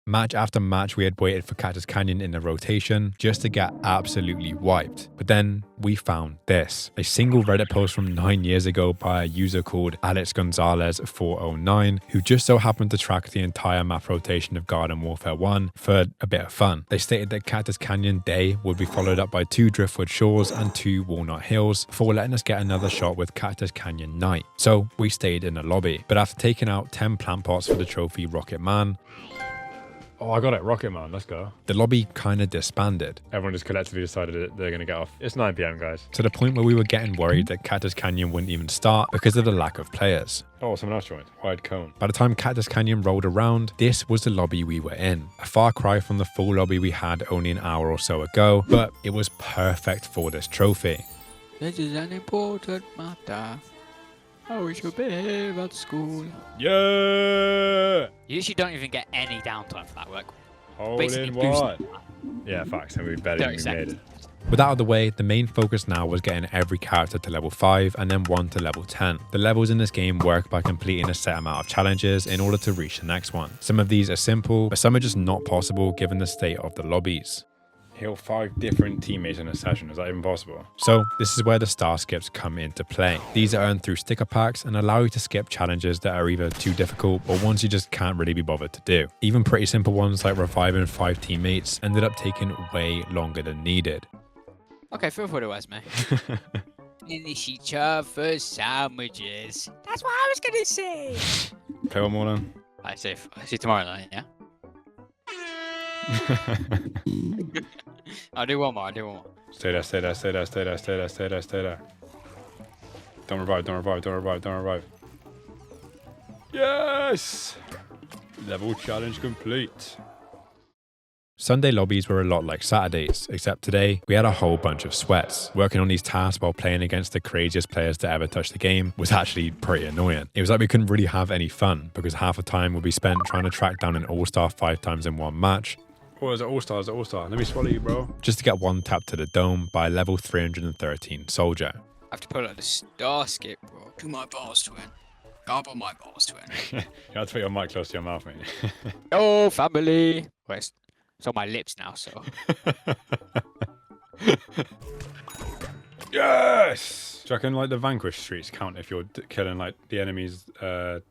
Match after match, we had waited for Cactus Canyon in the rotation just to get absolutely wiped. But then we found this. A single Reddit post from 9 years ago by a user called Alex Gonzalez 409, who just so happened to track the entire map rotation of Garden Warfare 1 for a bit of fun. They stated that Cactus Canyon Day would be followed up by 2 Driftwood Shores and 2 Walnut Hills before letting us get another shot with Cactus Canyon Night. So we stayed in the lobby. But after taking out 10 plant pots for the trophy Rocket Man, Oh, I got it. Rocket Man. Let's go. the lobby kind of disbanded. Everyone just collectively decided that they're going to get off. It's 9 p.m, guys. To the point where we were getting worried that Cactus Canyon wouldn't even start because of the lack of players. Oh, someone else joined. Wide cone. By the time Cactus Canyon rolled around, this was the lobby we were in. A far cry from the full lobby we had only an hour or so ago, but it was perfect for this trophy. This is an important matter. Oh, we should behave at school. Yeah! You usually don't even get any downtime for that work. Hole Basically in boosting. one. Yeah, facts. And we barely 30 even made seconds. it. With that out of the way, the main focus now was getting every character to level 5 and then one to level 10. The levels in this game work by completing a set amount of challenges in order to reach the next one. Some of these are simple, but some are just not possible given the state of the lobbies. Heal 5 different teammates in a session. Is that even possible? So this is where the star skips come into play. These are earned through sticker packs and allow you to skip challenges that are either too difficult or ones you just can't really be bothered to do. Even pretty simple ones like reviving 5 teammates ended up taking way longer than needed. Okay, feel free to ask me. Finish each other's sandwiches. That's what I was gonna say. Play one more then. I see you tomorrow night, yeah? I'll do one more. Stay there, stay there, stay there, stay there, stay there, stay there, stay there. Don't revive, don't revive, don't revive, don't revive. Yes! Level challenge complete. Sunday lobbies were a lot like Saturdays, except today we had a whole bunch of sweats. Working on these tasks while playing against the craziest players to ever touch the game was actually pretty annoying. It was like we couldn't really have any fun because half the time would be spent trying to track down an all-star 5 times in one match. Oh, is it all-star? Is it all-star? Let me swallow you, bro. Just to get one tap to the dome by a level 313 soldier. I have to pull out the star skip, bro. Do my balls to win. Gobble my balls to win. You have to put your mic close to your mouth, mate. Oh, family. Wait, it's on my lips now, so. Yes! Do you reckon, like, the Vanquish streaks count if you're killing, like, the enemies, fuck.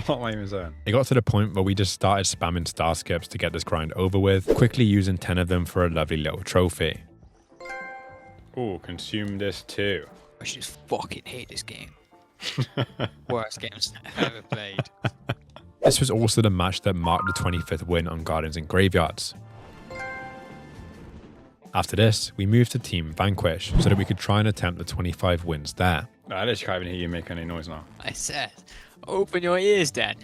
What am I even saying? It got to the point where we just started spamming star skips to get this grind over with, quickly using 10 of them for a lovely little trophy. Oh, consume this too. I just fucking hate this game. Worst games I've ever played. This was also the match that marked the 25th win on Gardens and Graveyards. After this, we moved to Team Vanquish so that we could try and attempt the 25 wins there. I literally can't even hear you make any noise now. I said, open your ears, Dan.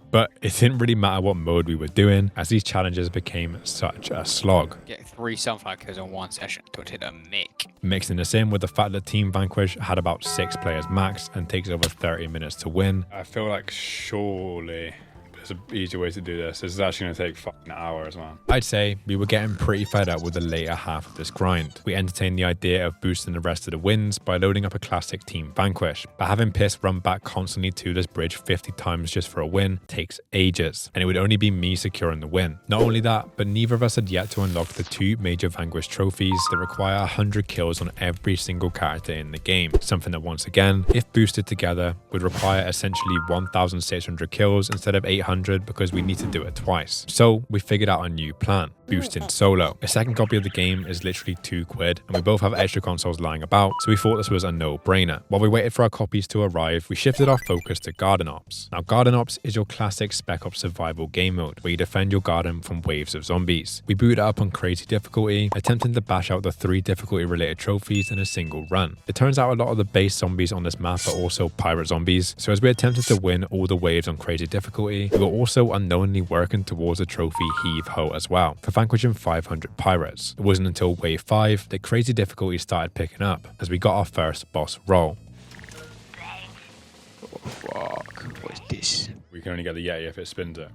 But it didn't really matter what mode we were doing, as these challenges became such a slog. Get 3 sunflower kills in one session to hit a mick. Mixing this in with the fact that Team Vanquish had about 6 players max and takes over 30 minutes to win, I feel like surely there's an easier way to do this. This is actually going to take fucking hours, man. I'd say we were getting pretty fed up with the later half of this grind. We entertained the idea of boosting the rest of the wins by loading up a classic Team Vanquish, but having Piss run back constantly to this bridge 50 times just for a win takes ages, and it would only be me securing the win. Not only that, but neither of us had yet to unlock the 2 major Vanquish trophies that require 100 kills on every single character in the game, something that once again, if boosted together, would require essentially 1,600 kills instead of 800 because we need to do it twice. So we figured out a new plan, boosting solo. A second copy of the game is literally £2 and we both have extra consoles lying about, so we thought this was a no-brainer. While we waited for our copies to arrive, we shifted our focus to Garden Ops. Now Garden Ops is your classic Spec Ops survival game mode where you defend your garden from waves of zombies. We booted up on crazy difficulty, attempting to bash out the 3 difficulty related trophies in a single run. It turns out a lot of the base zombies on this map are also pirate zombies, so as we attempted to win all the waves on crazy difficulty, we were also unknowingly working towards the trophy Heave Ho as well, for vanquishing 500 pirates. It wasn't until wave 5 that crazy difficulty started picking up, as we got our first boss roll. Oh, fuck. What's this? We can only get the Yeti if it spins it.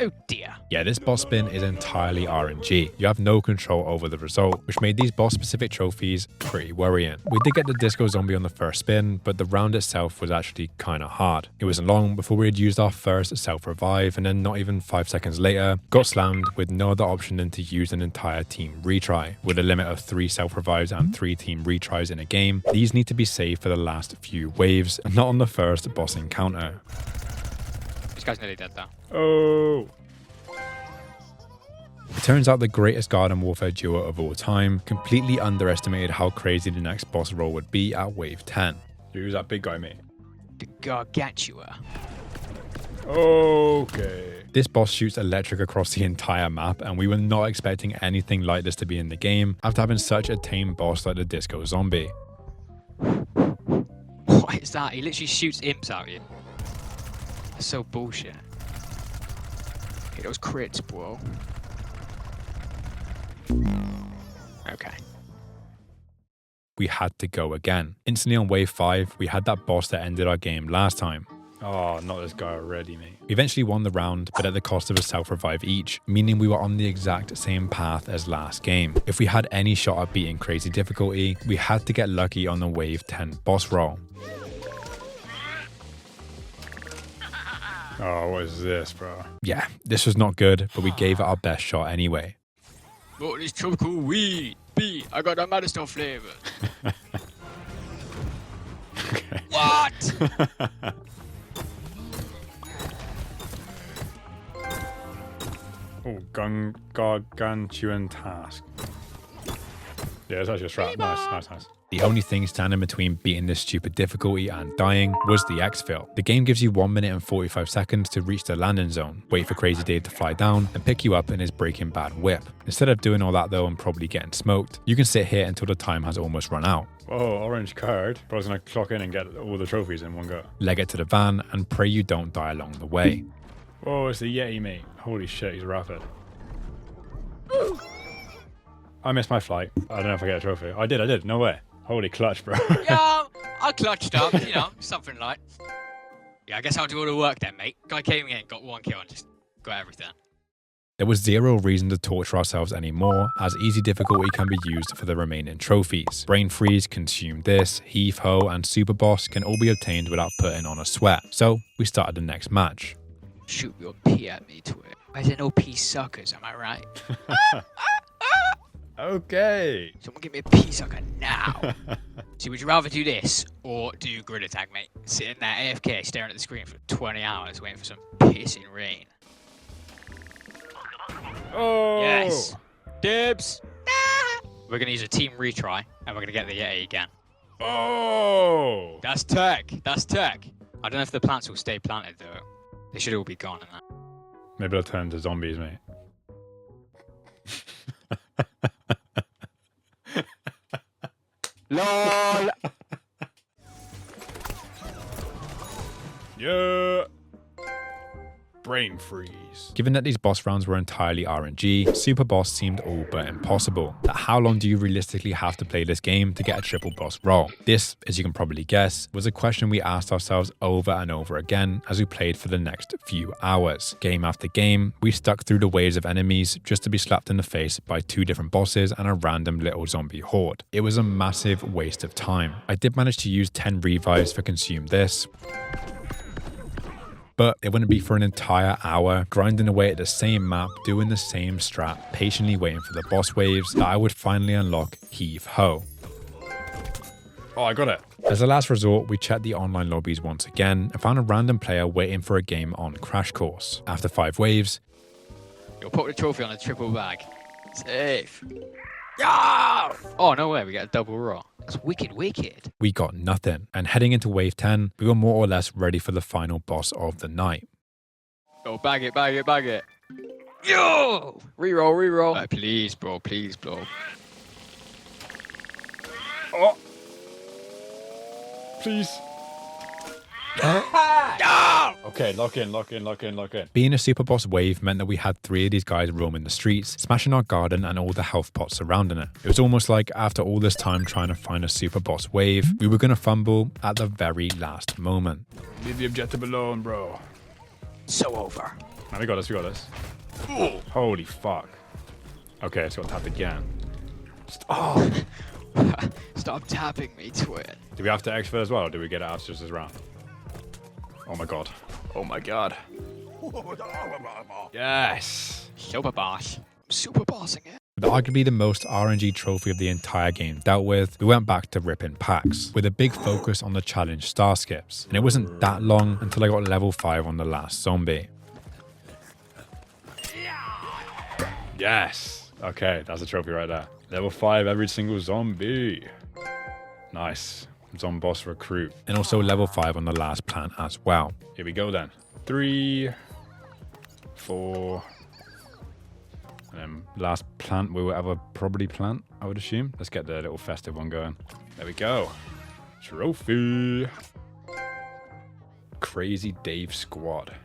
Oh dear. Yeah, this boss spin is entirely RNG. You have no control over the result, which made these boss specific trophies pretty worrying. We did get the disco zombie on the first spin, but the round itself was actually kinda hard. It wasn't long before we had used our first self-revive, and then not even 5 seconds later, got slammed with no other option than to use an entire team retry. With a limit of 3 self-revives and 3 team retries in a game, these need to be saved for the last few waves, and not on the first boss encounter. This guy's nearly dead though. Oh! It turns out the greatest Garden Warfare duo of all time completely underestimated how crazy the next boss roll would be at wave 10. Who's that big guy, mate? The Gargantua. Okay. This boss shoots electric across the entire map, and we were not expecting anything like this to be in the game after having such a tame boss like the Disco Zombie. What is that? He literally shoots imps at you. That's so bullshit. Hit those crits, bro. Okay. we had to go again. Instantly on wave 5, we had that boss that ended our game last time. Oh, not this guy already, mate. We eventually won the round, but at the cost of a self-revive each, meaning we were on the exact same path as last game. If we had any shot at beating crazy difficulty, we had to get lucky on the wave 10 boss roll. Oh, what is this, bro? Yeah, this was not good, but we gave it our best shot anyway. What is tropical weed? B, I got the Madison flavor. Okay. What? Oh, gargantuan task. Yeah, it's actually a strat. Nice. The only thing standing between beating this stupid difficulty and dying was the exfil. The game gives you 1 minute and 45 seconds to reach the landing zone, wait for Crazy Dave to fly down, and pick you up in his Breaking Bad whip. Instead of doing all that though and probably getting smoked, you can sit here until the time has almost run out. Whoa, orange card. Bro's gonna clock in and get all the trophies in one go. Leg it to the van and pray you don't die along the way. Whoa, it's the Yeti, mate. Holy shit, he's rapid. I missed my flight. I don't know if I get a trophy. I did. No way. Holy clutch, bro. Yeah, I clutched up, you know, something like. Yeah, I guess I'll do all the work then, mate. Guy came in, got 1 kill and just got everything. There was zero reason to torture ourselves anymore, as easy difficulty can be used for the remaining trophies. Brain Freeze, Consume This, Heave Ho, and Super Boss can all be obtained without putting on a sweat. So we started the next match. Shoot your pee at me, Twit. Where's an OP suckers, am I right? Okay. Someone give me a pee sucker now. See, would you rather do this or do grid attack, mate? Sitting there AFK staring at the screen for 20 hours waiting for some pissing rain. Oh. Yes. Dibs. Nah. We're going to use a team retry and we're going to get the Yeti again. Oh. That's tech. That's tech. I don't know if the plants will stay planted, though. They should all be gone in that. Maybe they'll turn into zombies, mate. LOL. Yeah. Brain freeze. Given that these boss rounds were entirely RNG, Super Boss seemed all but impossible. But how long do you realistically have to play this game to get a triple boss roll? This, as you can probably guess, was a question we asked ourselves over and over again as we played for the next few hours. Game after game, we stuck through the waves of enemies just to be slapped in the face by 2 different bosses and a random little zombie horde. It was a massive waste of time. I did manage to use 10 revives for Consume This, but it wouldn't be for an entire hour, grinding away at the same map, doing the same strat, patiently waiting for the boss waves, that I would finally unlock Heave Ho. Oh, I got it. As a last resort, we checked the online lobbies once again and found a random player waiting for a game on Crash Course. After 5 waves, You'll put the trophy on a triple bag. Safe. Yeah! Oh, no way. We get a double roll. That's wicked. we got nothing. And heading into wave 10, we were more or less ready for the final boss of the night. Oh, bag it. Yo! Reroll. Please, bro. Oh. Please. Okay, lock in. Being a super boss wave meant that we had 3 of these guys roaming the streets, smashing our garden and all the health pots surrounding it. It was almost like after all this time trying to find a super boss wave, we were going to fumble at the very last moment. Leave the objective alone, bro. So over. Now we got this. Ooh. Holy fuck. Okay, it's got tapped again. Oh. Stop tapping me, Twit. Do we have to exfil as well, or do we get it out just this round? Oh my god. Yes. Super boss. Super bossing it. With arguably the most RNG trophy of the entire game dealt with, we went back to ripping packs, with a big focus on the challenge star skips. And it wasn't that long until I got level 5 on the last zombie. Yes. Okay, that's a trophy right there. Level 5 every single zombie. Nice. Zomboss recruit. And also level 5 on the last plant as well. Here we go then. 3, 4, and then last plant we will ever probably plant, I would assume. Let's get the little festive one going. There we go. Trophy. Crazy Dave squad.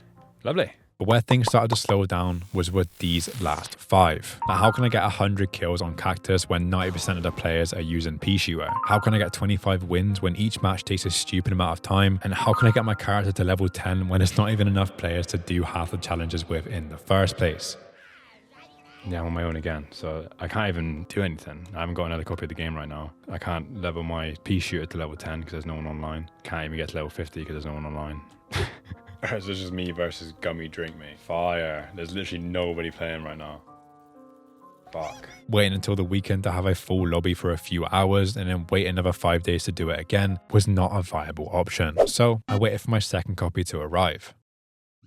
Lovely. But where things started to slow down was with these last 5. Now, how can I get 100 kills on Cactus when 90% of the players are using pea shooter? How can I get 25 wins when each match takes a stupid amount of time? And how can I get my character to level 10 when it's not even enough players to do half the challenges with in the first place? Yeah, I'm on my own again, so I can't even do anything. I haven't got another copy of the game right now. I can't level my pea shooter to level 10 because there's no one online. Can't even get to level 50 because there's no one online. It's just me versus Gummy Drink Me. Fire. There's literally nobody playing right now. Fuck. Waiting until the weekend to have a full lobby for a few hours and then wait another 5 days to do it again was not a viable option. So I waited for my second copy to arrive.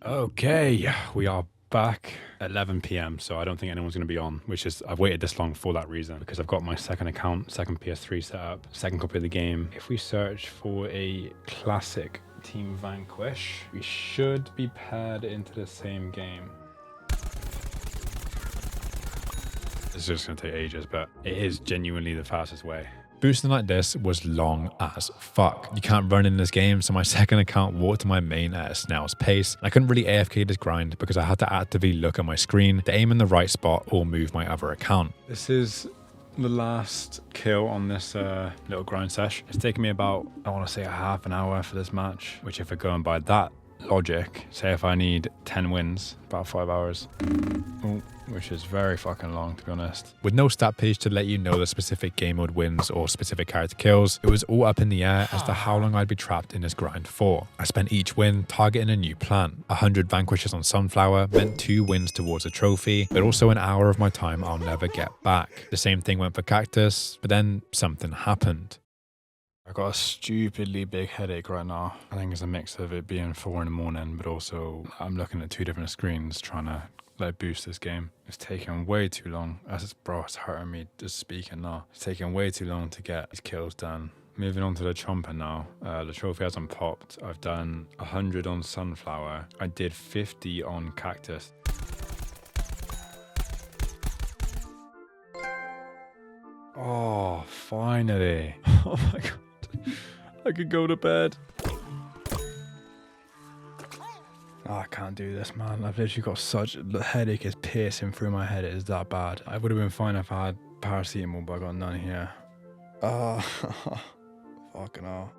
Okay, we are back at 11 p.m. so I don't think anyone's going to be on, which is, I've waited this long for that reason, because I've got my second account, second PS3 set up, second copy of the game. If we search for a classic Team Vanquish, we should be paired into the same game. It's just going to take ages, but it is genuinely the fastest way. Boosting like this was long as fuck. You can't run in this game, so my second account walked to my main at a snail's pace. I couldn't really AFK this grind because I had to actively look at my screen to aim in the right spot or move my other account. This is the last kill on this little grind sesh. It's taken me about, I want to say, a half an hour for this match, which if we're going by that logic, say if I need 10 wins, about 5 hours. Ooh, which is very fucking long, to be honest. With no stat page to let you know the specific game mode wins or specific character kills, it was all up in the air as to how long I'd be trapped in this grind for. I spent each win targeting a new plan. 100 vanquishes on Sunflower meant 2 wins towards a trophy, but also an hour of my time I'll never get back. The same thing went for Cactus, but then something happened. I got a stupidly big headache right now. I think it's a mix of it being 4 in the morning, but also I'm looking at 2 different screens trying to boost this game. It's taking way too long. Bro, it's hurting me just speaking now. It's taking way too long to get these kills done. Moving on to the Chomper now. The trophy hasn't popped. I've done 100 on Sunflower. I did 50 on Cactus. Oh, finally. Oh my god. I could go to bed. Oh, I can't do this, man. I've literally got the headache is piercing through my head. It is that bad. I would have been fine if I had paracetamol, but I got none here. Oh, fucking hell.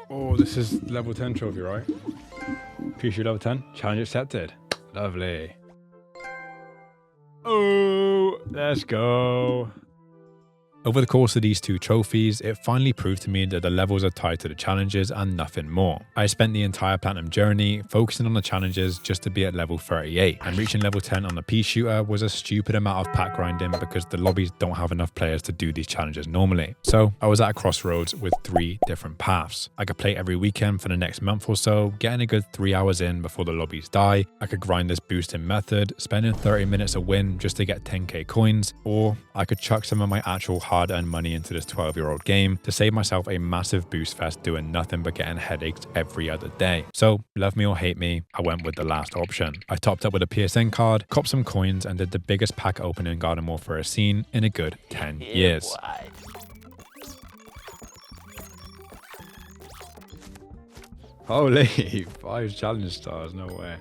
Oh, this is level 10 trophy, right? Appreciate level 10. Challenge accepted. Lovely. Oh, let's go. Over the course of these 2 trophies, it finally proved to me that the levels are tied to the challenges and nothing more. I spent the entire platinum journey focusing on the challenges just to be at level 38, and reaching level 10 on the pea shooter was a stupid amount of pack grinding because the lobbies don't have enough players to do these challenges normally. So I was at a crossroads with 3 different paths. I could play every weekend for the next month or so, getting a good 3 hours in before the lobbies die. I could grind this boosting method, spending 30 minutes a win just to get 10k coins, or I could chuck some of my actual hard-earned money into this 12-year-old game to save myself a massive boost fest doing nothing but getting headaches every other day. So, love me or hate me, I went with the last option. I topped up with a PSN card, copped some coins, and did the biggest pack opening in Garden Warfare scene in a good 10 years. Holy, 5 challenge stars, no way.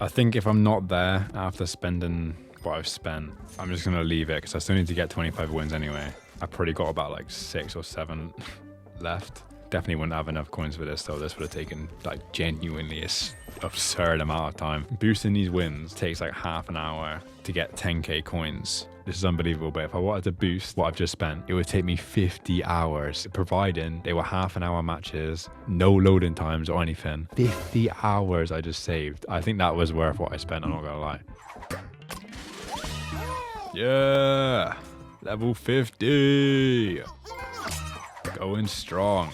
I think if I'm not there after spending what I've spent, I'm just going to leave it because I still need to get 25 wins anyway. I've probably got about like 6 or 7 left. Definitely wouldn't have enough coins for this, though. This would have taken like genuinely an absurd amount of time. Boosting these wins takes like half an hour to get 10k coins. This is unbelievable, but if I wanted to boost what I've just spent, it would take me 50 hours, providing they were half-an-hour matches, no loading times or anything. 50 hours I just saved. I think that was worth what I spent, I'm not gonna lie. Yeah! Level 50! Going strong.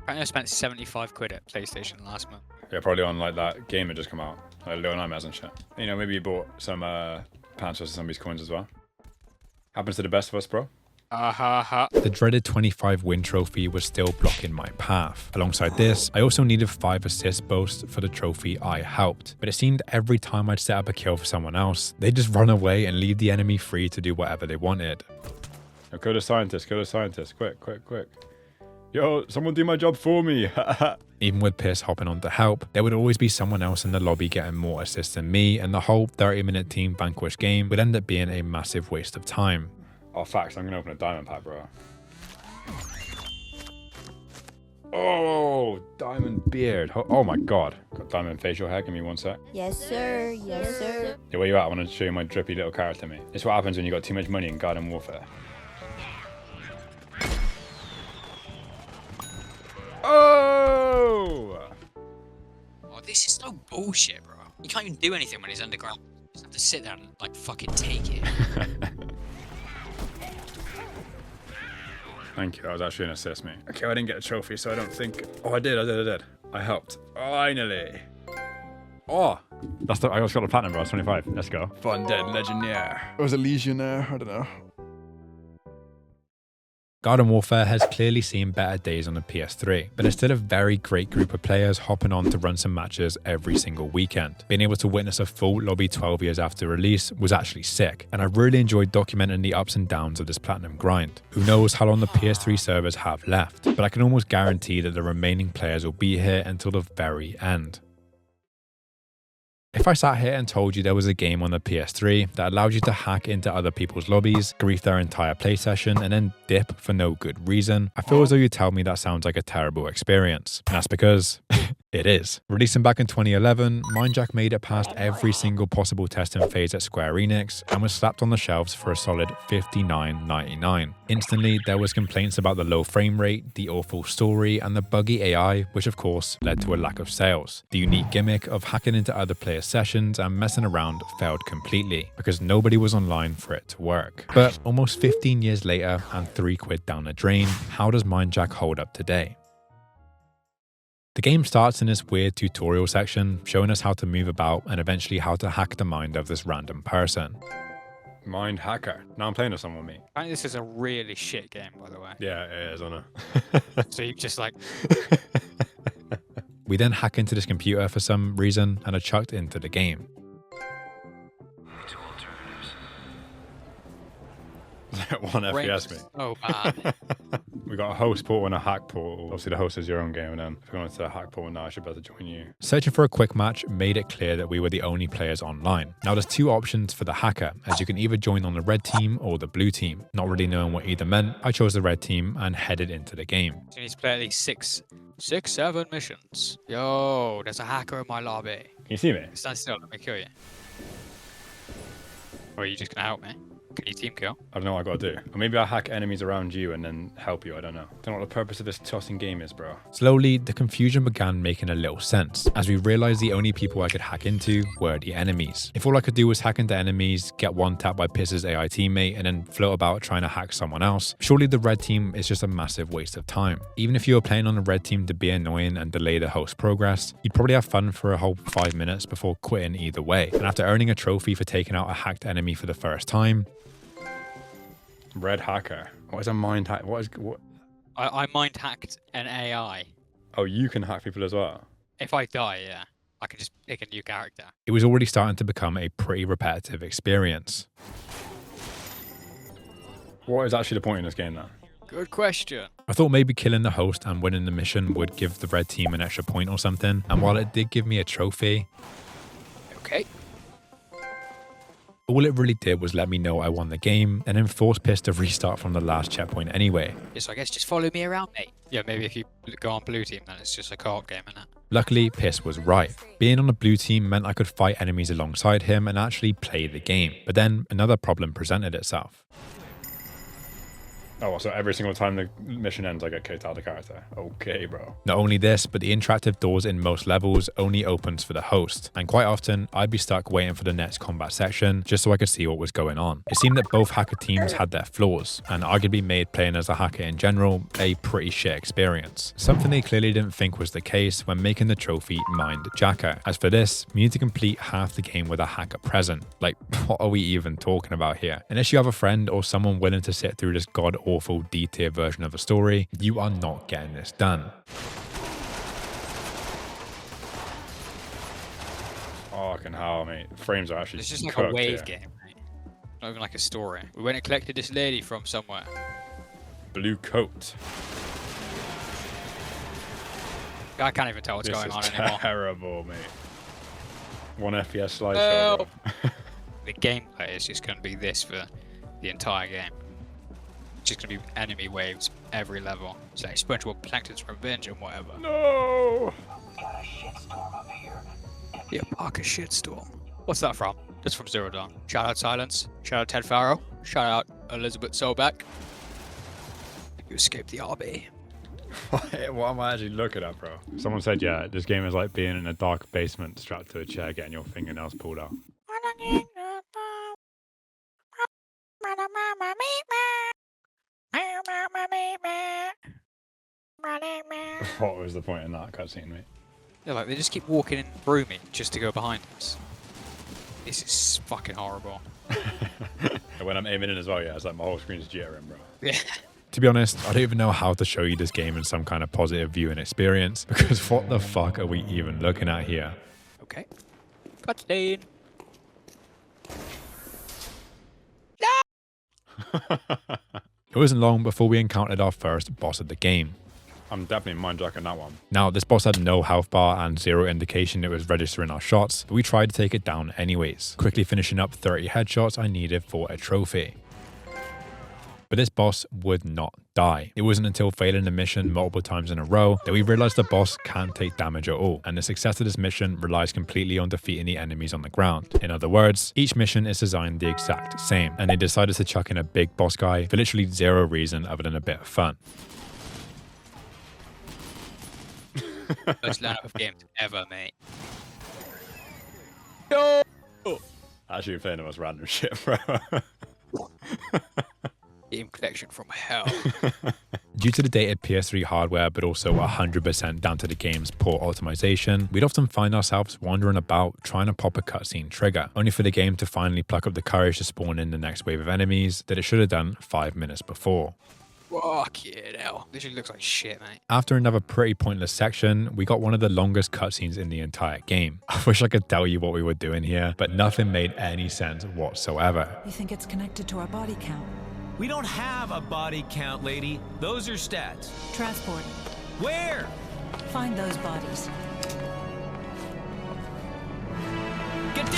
I spent 75 quid at PlayStation last month. Yeah, probably on like that game that just come out. Like Little Nightmares and shit. You know, maybe you bought some Pants vs Zombies coins as well. Happens to the best of us, bro. The dreaded 25 win trophy was still blocking my path. Alongside this, I also needed 5 assist boasts for the trophy I helped. But it seemed every time I'd set up a kill for someone else, they'd just run away and leave the enemy free to do whatever they wanted. Now go to scientist, quick, quick, quick. Yo, someone do my job for me. Even with Piss hopping on to help, there would always be someone else in the lobby getting more assists than me, and the whole 30-minute Team Vanquish game would end up being a massive waste of time. Oh, facts, I'm gonna open a diamond pack, bro. Oh, diamond beard. Oh my god. Got diamond facial hair, give me 1 sec. Yes, sir. Yes, sir. Yeah, where you at? I want to show you my drippy little character, mate. It's what happens when you got too much money in Garden Warfare. Oh! Oh, this is no bullshit, bro. You can't even do anything when he's underground. You just have to sit there and, like, fucking take it. Thank you, that was actually an assist, mate. Okay, I didn't get a trophy, so I don't think... Oh, I did. I helped. Finally. Oh! I just got a platinum, bro. 25. Let's go. Fun Dead Legionnaire. Or was it Legionnaire? I don't know. Garden Warfare has clearly seen better days on the PS3, but it's still a very great group of players hopping on to run some matches every single weekend. Being able to witness a full lobby 12 years after release was actually sick, and I really enjoyed documenting the ups and downs of this platinum grind. Who knows how long the PS3 servers have left, but I can almost guarantee that the remaining players will be here until the very end. If I sat here and told you there was a game on the PS3 that allowed you to hack into other people's lobbies, grief their entire play session, and then dip for no good reason, I feel as though you'd tell me that sounds like a terrible experience. And that's because it is. Releasing back in 2011, Mindjack made it past every single possible testing phase at Square Enix and was slapped on the shelves for a solid $59.99. Instantly, there was complaints about the low frame rate, the awful story, and the buggy AI, which of course led to a lack of sales. The unique gimmick of hacking into other players' sessions and messing around failed completely because nobody was online for it to work. But almost 15 years later and £3 down the drain, how does Mindjack hold up today? The game starts in this weird tutorial section, showing us how to move about and eventually how to hack the mind of this random person. Mind hacker. Now I'm playing with someone, mate. I think this is a really shit game, by the way. Yeah, it is, I know. So you just like... We then hack into this computer for some reason and are chucked into the game. One FPS, mate. Oh, man. We got a host portal and a hack portal. Obviously, the host is your own game, and then if you're going to the hack portal now, I should be able to join you. Searching for a quick match made it clear that we were the only players online. Now, there's 2 options for the hacker, as you can either join on the red team or the blue team. Not really knowing what either meant, I chose the red team and headed into the game. You need to play at least 7 missions. Yo, there's a hacker in my lobby. Can you see me? Stand still, let me kill you. Or are you just gonna help me? Can you team kill? I don't know what I got to do. Or maybe I'll hack enemies around you and then help you, I don't know. Don't know what the purpose of this tossing game is, bro. Slowly, the confusion began making a little sense, as we realized the only people I could hack into were the enemies. If all I could do was hack into enemies, get one tapped by Piss's AI teammate, and then float about trying to hack someone else, surely the red team is just a massive waste of time. Even if you were playing on the red team to be annoying and delay the host progress, you'd probably have fun for a whole 5 minutes before quitting either way. And after earning a trophy for taking out a hacked enemy for the first time, Red hacker. What is a mind hack? What? I mind hacked an AI. Oh, you can hack people as well? If I die, yeah. I can just pick a new character. it was already starting to become a pretty repetitive experience. What is actually the point in this game, then? Good question. I thought maybe killing the host and winning the mission would give the red team an extra point or something, and while it did give me a trophy, Okay. all it really did was let me know I won the game and then force Piss to restart from the last checkpoint anyway. Yeah, so I guess just follow me around, mate. Yeah, maybe if you go on blue team, then it's just a co-op game, innit? Luckily, Piss was right. Being on the blue team meant I could fight enemies alongside him and actually play the game. But then another problem presented itself. Oh, so every single time the mission ends, I get kicked out of the character. Okay, bro. Not only this, but the interactive doors in most levels only opens for the host. And quite often, I'd be stuck waiting for the next combat section just so I could see what was going on. It seemed that both hacker teams had their flaws, and arguably made playing as a hacker in general a pretty shit experience. Something they clearly didn't think was the case when making the trophy Mind Jacker. As for this, you need to complete half the game with a hacker present. Like, what are we even talking about here? Unless you have a friend or someone willing to sit through this god-awful D-tier version of a story, you are not getting this done. Fucking hell, mate. Frames are actually It's just like cooked a wave here. game, mate. Not even like a story. We went and collected this lady from somewhere. Blue coat. I can't even tell what's This going is on anymore. terrible, mate. 1 FPS slideshow. Help. bro. The gameplay is just going to be this for the entire game. It's just going to be enemy waves every level. It's like SpongeBob Plankton's Revenge and whatever. No! Yeah, Parker Shitstorm. What's that from? That's from Zero Dawn. Shout out Silence. Shout out Ted Farrow. Shout out Elizabeth Sobeck. You escaped the RB. What am I actually looking at, bro? Someone said, yeah, this game is like being in a dark basement strapped to a chair getting your fingernails pulled out. What was the point in that cutscene, mate? Yeah, like they just keep walking in through me just to go behind us. This is fucking horrible. When I'm aiming in as well, yeah, it's like my whole screen's jittering, bro. Yeah. To be honest, I don't even know how to show you this game in some kind of positive viewing experience, because what the fuck are we even looking at here? Okay. Cutscene. It wasn't long before we encountered our first boss of the game. I'm definitely mind-jacking that one. Now, this boss had no health bar and zero indication it was registering our shots, but we tried to take it down anyways, quickly finishing up 30 headshots I needed for a trophy. But this boss would not die. It wasn't until failing the mission multiple times in a row that we realized the boss can't take damage at all, and the success of this mission relies completely on defeating the enemies on the ground. In other words, each mission is designed the exact same, and they decided to chuck in a big boss guy for literally zero reason other than a bit of fun. Most lineup of games ever, mate. No! Actually, playing the most random shit, bro. Game collection from hell. Due to the dated PS3 hardware, but also 100% down to the game's poor optimization, we'd often find ourselves wandering about trying to pop a cutscene trigger, only for the game to finally pluck up the courage to spawn in the next wave of enemies that it should have done 5 minutes before. Fuck it, hell. This looks like shit, mate. After another pretty pointless section, we got one of the longest cutscenes in the entire game. I wish I could tell you what we were doing here, but nothing made any sense whatsoever. You think it's connected to our body count? We don't have a body count, lady. Those are stats. Transport. Where? Find those bodies. Get down!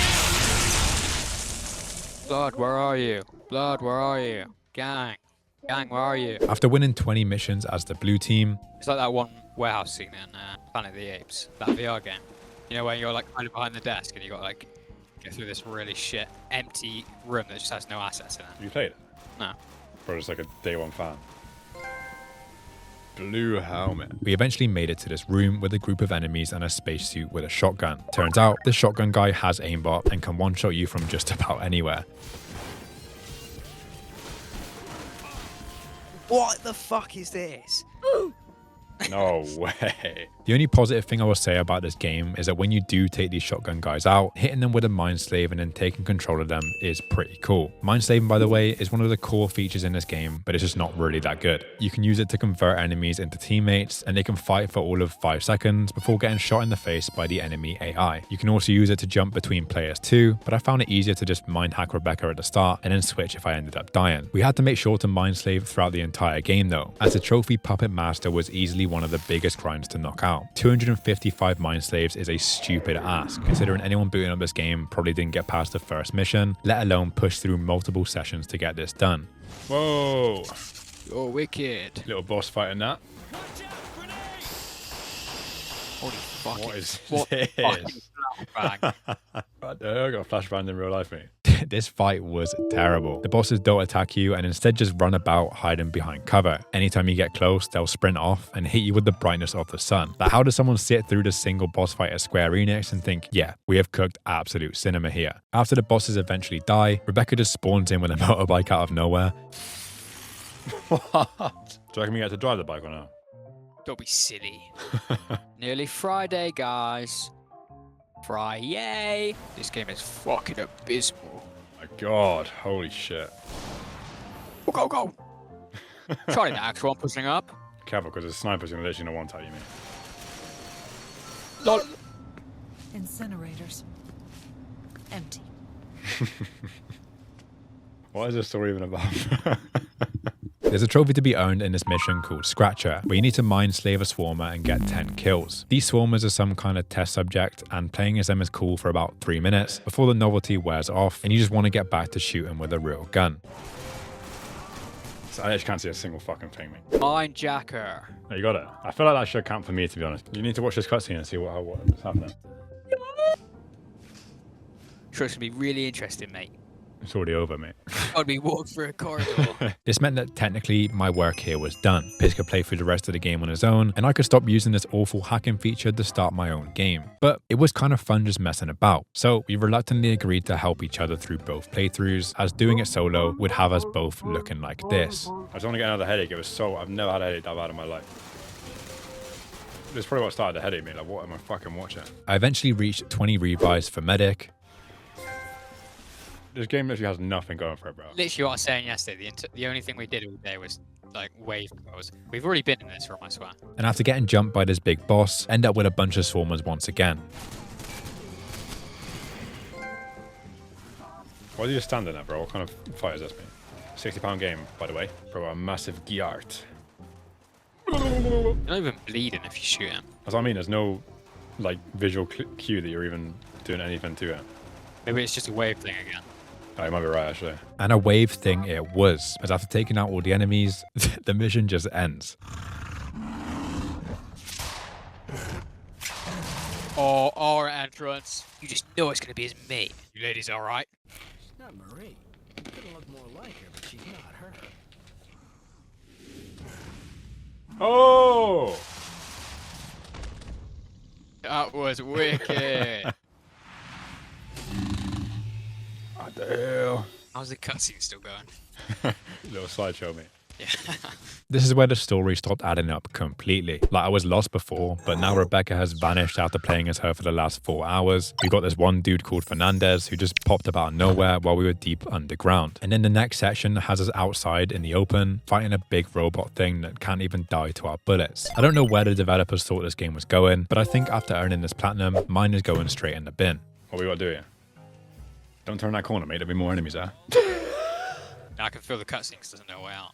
Blood, where are you? Blood, where are you? Gang. Gang, where are you? After winning 20 missions as the blue team, It's like that one warehouse scene in Planet of the Apes, that VR game. You know, where you're like hiding behind the desk and you got like go through this really shit empty room that just has no assets in it. You played it? No. Bro, just like a day one fan. Blue helmet. we eventually made it to this room with a group of enemies and a spacesuit with a shotgun. Turns out, this shotgun guy has aimbot and can one-shot you from just about anywhere. What the fuck is this? No way. The only positive thing I will say about this game is that when you do take these shotgun guys out, hitting them with a mind slave and then taking control of them is pretty cool. Mind slaving, by the way, is one of the core features in this game, but it's just not really that good. You can use it to convert enemies into teammates, and they can fight for all of 5 seconds before getting shot in the face by the enemy AI. You can also use it to jump between players too, but I found it easier to just mind hack Rebecca at the start and then switch if I ended up dying. We had to make sure to mind slave throughout the entire game though, as the trophy puppet master was easily one of the biggest grinds to knock out. 255 mind slaves is a stupid ask, considering anyone booting up this game probably didn't get past the first mission, let alone push through multiple sessions to get this done. Whoa. You're wicked. Little boss fighting that. Holy fucking What is what this? fucking flashbang. I got a flashbang in real life, mate. This fight was terrible. The bosses don't attack you and instead just run about hiding behind cover. Anytime you get close, they'll sprint off and hit you with the brightness of the sun. But how does someone sit through the single boss fight at Square Enix and think, yeah, we have cooked absolute cinema here? After the bosses eventually die, Rebecca just spawns in with a motorbike out of nowhere. What? Do you reckon we get to drive the bike or no? Don't be silly. Nearly Friday, guys. Friday. This game is fucking abysmal. My God, holy shit. Go, go, go. Try the actual one pushing up. Careful, because the sniper's going to literally know one tap you, mate. Lol. Incinerators. Empty. What is this story even about? There's a trophy to be earned in this mission called Scratcher, where you need to mind slave a swarmer and get 10 kills. These swarmers are some kind of test subject, and playing as them is cool for about 3 minutes before the novelty wears off and you just want to get back to shooting with a real gun. So I actually can't see a single fucking thing, mate. Mind Jacker. Oh, you got it. I feel like that should count for me, to be honest. You need to watch this cutscene and see what's happening. Sure, it's gonna be really interesting, mate. It's already over, mate. I'd be walking through a corridor. This meant that technically my work here was done. Piz could play through the rest of the game on his own, and I could stop using this awful hacking feature to start my own game. But it was kind of fun just messing about. So we reluctantly agreed to help each other through both playthroughs, as doing it solo would have us both looking like this. I just want to get another headache. I've never had a headache that bad in my life. This is probably what started the headache, mate. Like, what am I fucking watching? I eventually reached 20 revives for Medic. This game literally has nothing going for it, bro. Literally what I was saying yesterday, the only thing we did all day was like wave throws. We've already been in this room, I swear. And after getting jumped by this big boss, end up with a bunch of swarmers once again. Why are you just standing there, bro? What kind of fight is this, mate? £60 game, by the way. Bro, a massive Gyart. You're not even bleeding if you shoot him. That's what I mean. There's no like visual cue that you're even doing anything to it. Maybe it's just a wave thing again. Oh, you might be right, actually. And a wave thing it was, as after taking out all the enemies, the mission just ends. Oh, our entrance. You just know it's gonna be his mate. You ladies alright? She's not Marie. You could look more like her, but she's not her. Oh! That was wicked. What the hell? How's the cutscene still going? Little slideshow, mate. Yeah. This is where the story stopped adding up completely. Like, I was lost before, but now Rebecca has vanished after playing as her for the last 4 hours. We got this one dude called Fernandez who just popped up out of nowhere while we were deep underground. And then the next section has us outside in the open, fighting a big robot thing that can't even die to our bullets. I don't know where the developers thought this game was going, but I think after earning this platinum, mine is going straight in the bin. What we gotta do here? Don't turn that corner, mate. There'll be more enemies there. I can feel the cutscene because there's no way out.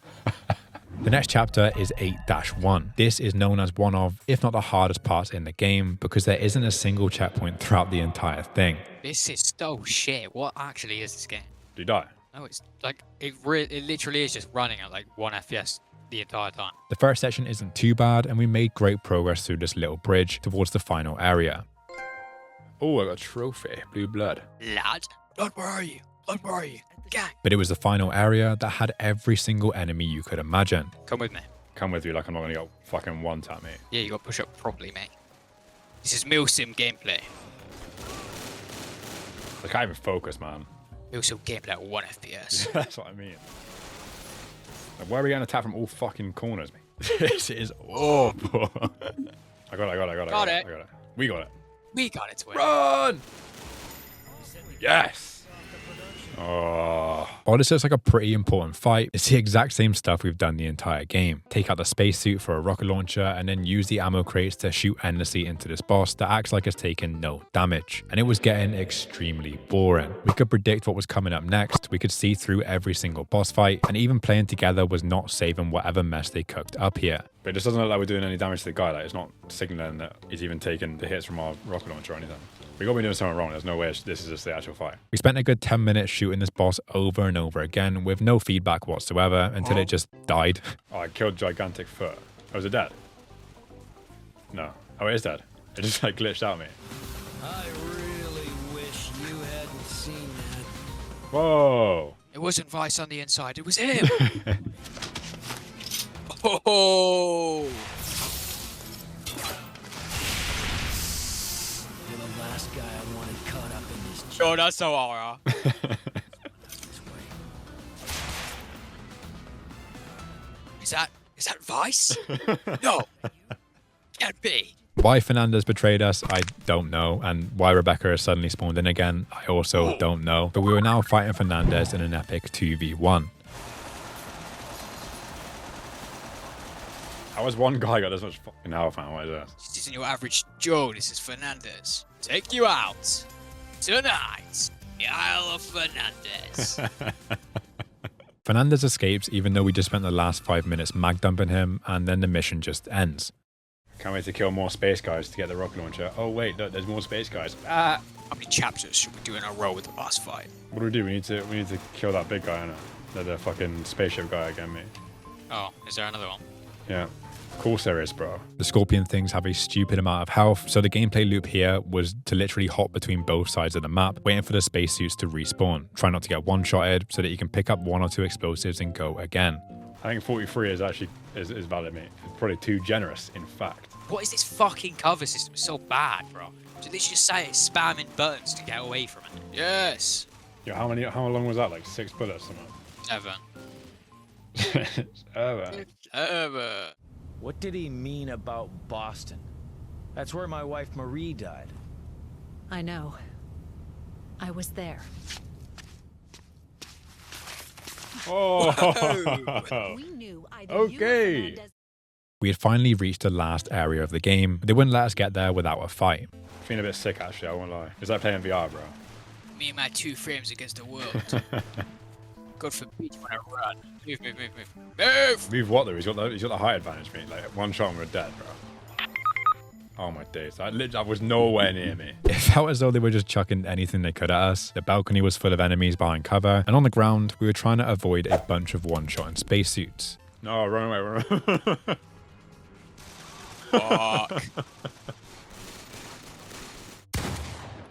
The next chapter is 8-1. This is known as one of, if not the hardest parts in the game, because there isn't a single checkpoint throughout the entire thing. This is so shit. What actually is this game? Do you die? No, it's like, it literally is just running at like 1 FPS the entire time. The first section isn't too bad, and we made great progress through this little bridge towards the final area. Oh, I got a trophy. Blue blood. Lad, Lad, where are you? Lad, where are you? Gang. But it was the final area that had every single enemy you could imagine. Come with me. Come with you, like I'm not gonna get fucking one tap, mate. Yeah, you got to push up properly, mate. This is Milsim gameplay. I can't even focus, man. Milsim gameplay at 1 FPS. That's what I mean. Like, where are we getting attacked from all fucking corners, mate? This is awful. I got it. Got it. We got it. We got it, Twin. Run! Yes! Oh. While this looks like a pretty important fight, it's the exact same stuff we've done the entire game. Take out the spacesuit for a rocket launcher and then use the ammo crates to shoot endlessly into this boss that acts like it's taken no damage. And it was getting extremely boring. We could predict what was coming up next, we could see through every single boss fight, and even playing together was not saving whatever mess they cooked up here. But it just doesn't look like we're doing any damage to the guy. Like, it's not signaling that he's even taking the hits from our rocket launcher or anything. We gotta be doing something wrong. There's no way this is just the actual fight. We spent a good 10 minutes shooting this boss over and over again with no feedback whatsoever until it just died. Oh, I killed Gigantic Foot. Oh, is it dead? No. Oh, it is dead. It just like glitched out, mate. I really wish you hadn't seen that. Whoa. It wasn't Vice on the inside, it was him. Oh! You're the last guy I wanted caught up in this. Oh, that's so horror. Is that Vice? No. Can't be. Why Fernandez betrayed us, I don't know, and why Rebecca has suddenly spawned in again, I also don't know. But we were now fighting Fernandez in an epic 2v1. How has one guy got this much fucking health, man? What is this? This isn't your average Joe, this is Fernandez. Take you out. Tonight, the Isle of Fernandez. Fernandez escapes even though we just spent the last 5 minutes mag dumping him, and then the mission just ends. Can't wait to kill more space guys to get the rocket launcher. Oh wait, look, there's more space guys. Ah! How many chapters should we do in a row with the boss fight? What do? We need to kill that big guy, innit? The fucking spaceship guy again, mate. Oh, is there another one? Yeah. Cool series, bro. The scorpion things have a stupid amount of health, so the gameplay loop here was to literally hop between both sides of the map, waiting for the spacesuits to respawn. Try not to get one-shotted so that you can pick up 1 or 2 explosives and go again. I think 43 is actually is valid, mate. It's probably too generous, in fact. What is this fucking cover system? It's so bad, bro. Did they just say it's spamming buttons to get away from it? Yes. Yo, how long was that? Like 6 bullets or Seven. something? Ever. What did he mean about Boston? That's where my wife Marie died. I know. I was there. Oh. We knew either Okay. you or Fernandez. We had finally reached the last area of the game, but they wouldn't let us get there without a fight. Feeling a bit sick, actually, I won't lie. It's like playing VR, bro. Me and my 2 frames against the world. Good for me when I run. Move, move, move, move. Move! Move what, though? He's got the height advantage, mate. Like, one shot and we're dead, bro. Oh my days. That was nowhere near me. It felt as though they were just chucking anything they could at us. The balcony was full of enemies behind cover, and on the ground, we were trying to avoid a bunch of one-shot and spacesuits. No, run away, run away. Fuck.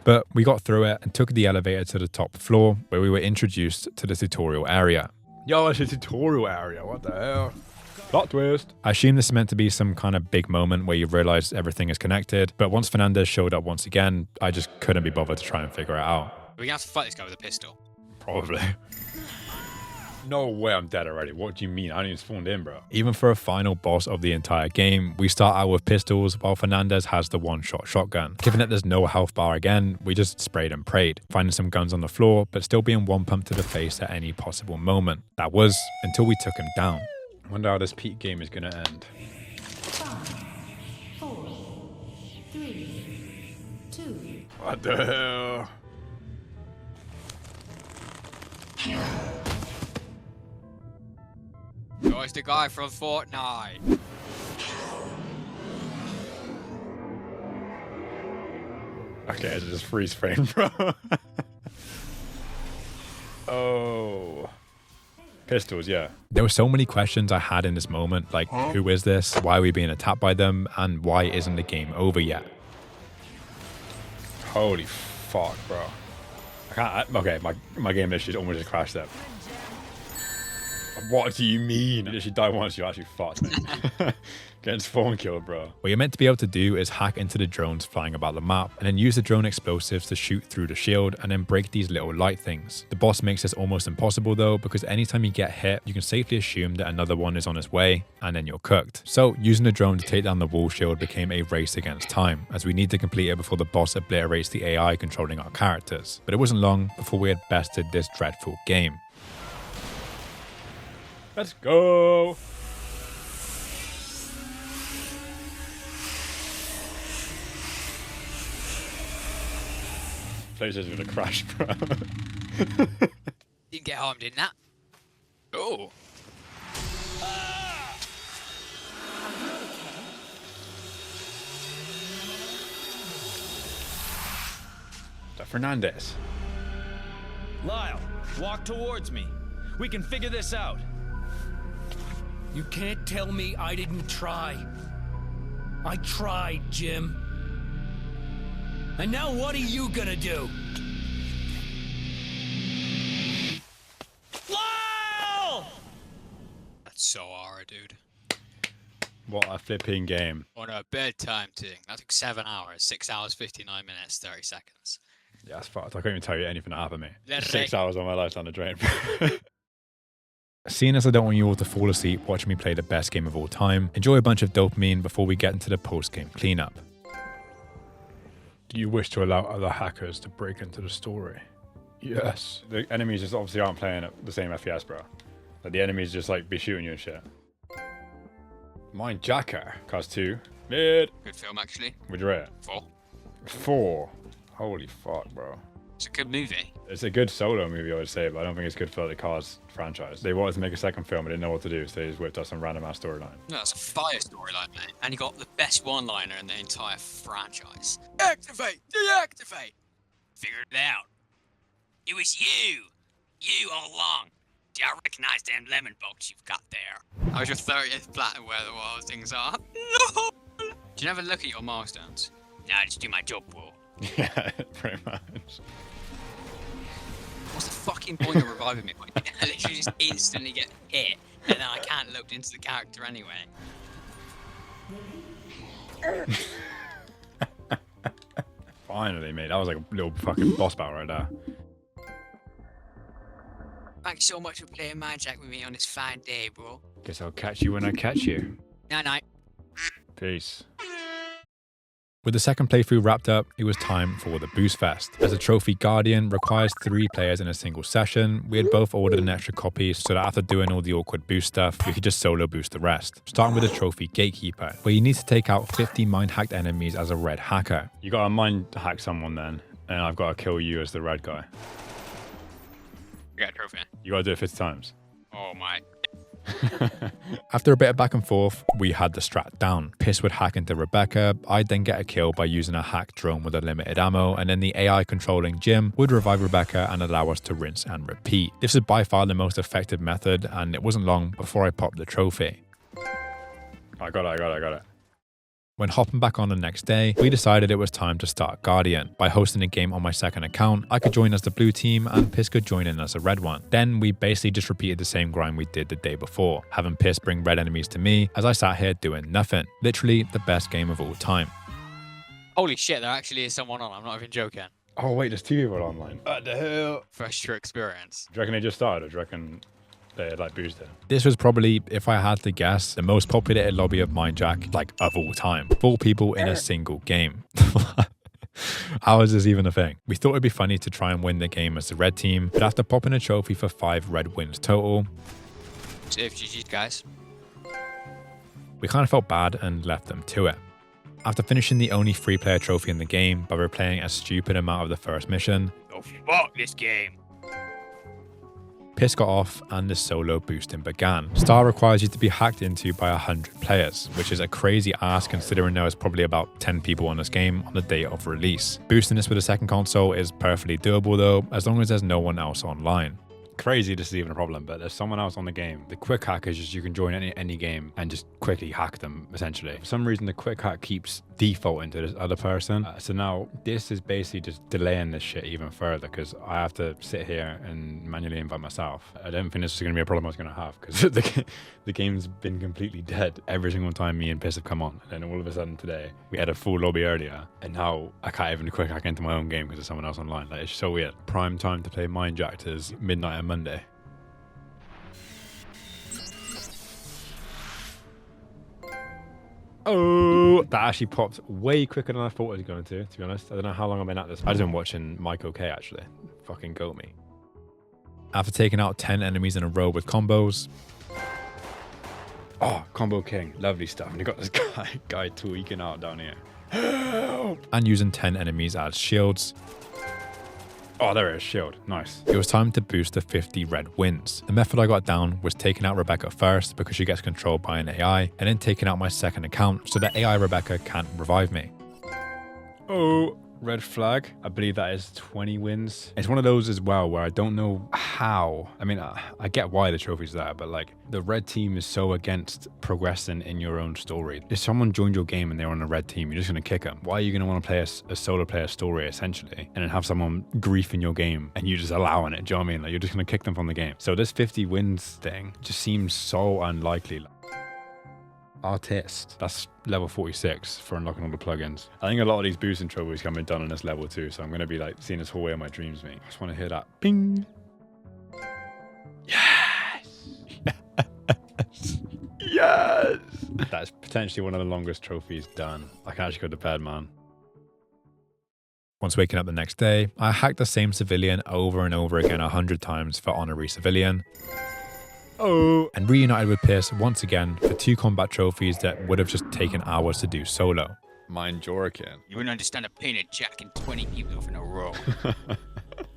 But we got through it and took the elevator to the top floor, where we were introduced to the tutorial area. Yo, it's a tutorial area. What the hell? Plot twist. I assume this is meant to be some kind of big moment where you realize everything is connected, but once Fernandez showed up once again, I just couldn't be bothered to try and figure it out. We're gonna have to fight this guy with a pistol. Probably. No way, I'm dead already. What do you mean? I haven't even spawned in, bro. Even for a final boss of the entire game, we start out with pistols while Fernandez has the one-shot shotgun. Given that there's no health bar again, we just sprayed and prayed, finding some guns on the floor, but still being one pump to the face at any possible moment. That was until we took him down. I wonder how this peak game is gonna end. 5, 4, 3, 2. What the hell? Oh, it's the guy from Fortnite. Okay, it's just freeze frame, bro. Oh. Pistols, yeah. There were so many questions I had in this moment, like who is this, why are we being attacked by them, and why isn't the game over yet? Holy fuck, bro. I can't. Okay, my game literally almost just crashed there. What do you mean? You literally die once, you're actually fucked, man. Getting spawn killed, bro. What you're meant to be able to do is hack into the drones flying about the map, and then use the drone explosives to shoot through the shield and then break these little light things. The boss makes this almost impossible though, because anytime you get hit, you can safely assume that another one is on its way, and then you're cooked. So using the drone to take down the wall shield became a race against time, as we need to complete it before the boss obliterates the AI controlling our characters. But it wasn't long before we had bested this dreadful game. Let's go. PlayStation gonna crash, bro. Didn't get harmed in that. Oh. Fernandez. Lyle, walk towards me. We can figure this out. You can't tell me I didn't try. I tried, Jim. And now what are you gonna do? so hard, dude. What a flipping game. On a bedtime thing. That took 7 hours. 6 hours, 59 minutes, 30 seconds. Yeah, that's fucked. I can't even tell you anything that happened to me. They're 6 hours on my life down the drain. Seeing as I don't want you all to fall asleep watching me play the best game of all time, enjoy a bunch of dopamine before we get into the post-game cleanup. Do you wish to allow other hackers to break into the story? Yes. The enemies just obviously aren't playing at the same FPS, bro. Like, the enemies just like be shooting you and shit. Mine Jacker, Cars 2. Mid. Good film, actually. Would you rate it? 4. 4. Holy fuck, bro. It's a good movie. It's a good solo movie, I would say, but I don't think it's good for the Cars franchise. They wanted to make a second film, but didn't know what to do, so they just whipped out some random ass storyline. No, it's a fire storyline, mate. And you got the best one-liner in the entire franchise. Activate! Deactivate! Figured it out. It was you! You all along! Do I recognize them lemon bolts you've got there? I was your 30th platinum where the wild things are. No! Do you never look at your milestones? No, I just do my job, bro. Yeah, pretty much. What's the fucking point of reviving me? I literally just instantly get hit, and then I can't look into the character anyway. Finally, mate. That was like a little fucking boss battle right there. Thanks so much for playing Mindjack with me on this fine day, bro. Guess I'll catch you when I catch you. Night-night. Peace. With the second playthrough wrapped up, it was time for the Boost Fest. As a Trophy Guardian requires 3 players in a single session, we had both ordered an extra copy so that after doing all the awkward boost stuff, we could just solo boost the rest. Starting with the Trophy Gatekeeper, where you need to take out 50 mind-hacked enemies as a red hacker. You gotta mind hack someone then, and I've gotta kill you as the red guy. You got a trophy. You gotta do it 50 times. Oh my. After a bit of back and forth, we had the strat down. Piss would hack into Rebecca, I'd then get a kill by using a hack drone with a limited ammo, and then the AI controlling Jim would revive Rebecca and allow us to rinse and repeat. This is by far the most effective method, and it wasn't long before I popped the trophy. I got it. When hopping back on the next day, we decided it was time to start Guardian. By hosting a game on my second account, I could join as the blue team and Piss could join in as a red one. Then we basically just repeated the same grind we did the day before, having Piss bring red enemies to me as I sat here doing nothing. Literally the best game of all time. Holy shit, there actually is someone on. I'm not even joking. Oh wait, there's 2 people online. What the hell? Fresh true experience. Do you reckon they just started, or do you reckon they like boosted? This was probably, if I had to guess, the most populated lobby of Mindjack, like, of all time. 4 people in a single game. How is this even a thing? We thought it'd be funny to try and win the game as the red team, but after popping a trophy for 5 red wins total, So if GG's, guys. we kind of felt bad and left them to it. After finishing the only 3-player trophy in the game by replaying a stupid amount of the first mission, Oh fuck this game. Piss got off and the solo boosting began. Star requires you to be hacked into by 100 players, which is a crazy ask considering there was probably about 10 people on this game on the day of release. Boosting this with a second console is perfectly doable though, as long as there's no one else online. Crazy this is even a problem, but there's someone else on the game. The quick hack is just you can join any game and just quickly hack them, essentially. For some reason, the quick hack keeps defaulting to this other person. So now this is basically just delaying this shit even further because I have to sit here and manually invite myself. I don't think this is going to be a problem I was going to have because the game's been completely dead every single time me and Piss have come on. And then all of a sudden today, we had a full lobby earlier and now I can't even quick hack into my own game because there's someone else online. Like, it's so weird. Prime time to play Mindjacked is midnight on Monday. Oh, that actually popped way quicker than I thought it was going to be honest. I don't know how long I've been at this. I've been watching Mike OK actually. Fucking goat me. After taking out 10 enemies in a row with combos, oh, Combo King, lovely stuff. And you got this guy tweaking out down here. Help! And using 10 enemies as shields, oh, there it is, shield. Nice. it was time to boost the 50 red wins. The method I got down was taking out Rebecca first because she gets controlled by an AI, and then taking out my second account so that AI Rebecca can't revive me. Oh, red flag. I believe that is 20 wins. It's one of those as well where I don't know how. I mean, I get why the trophy's there, but like the red team is so against progressing in your own story. If someone joined your game and they're on a red team, you're just going to kick them. Why are you going to want to play a solo player story essentially and then have someone grief in your game and you just allowing it? Do you know what I mean? Like you're just going to kick them from the game. So this 50 wins thing just seems so unlikely. Artist, that's level 46 for unlocking all the plugins. I think a lot of these boosting trophies can be done on this level too, so I'm going to be like seeing this hallway of my dreams, mate. I just want to hear that ping. Yes. Yes. That's potentially one of the longest trophies done. I can actually go to bed, man. Once waking up the next day, I hacked the same civilian over and over again 100 times for honorary civilian. And reunited with Pierce once again for 2 combat trophies that would have just taken hours to do solo. Mind Jorkin. You wouldn't understand a painted jacking 20 people off in a row.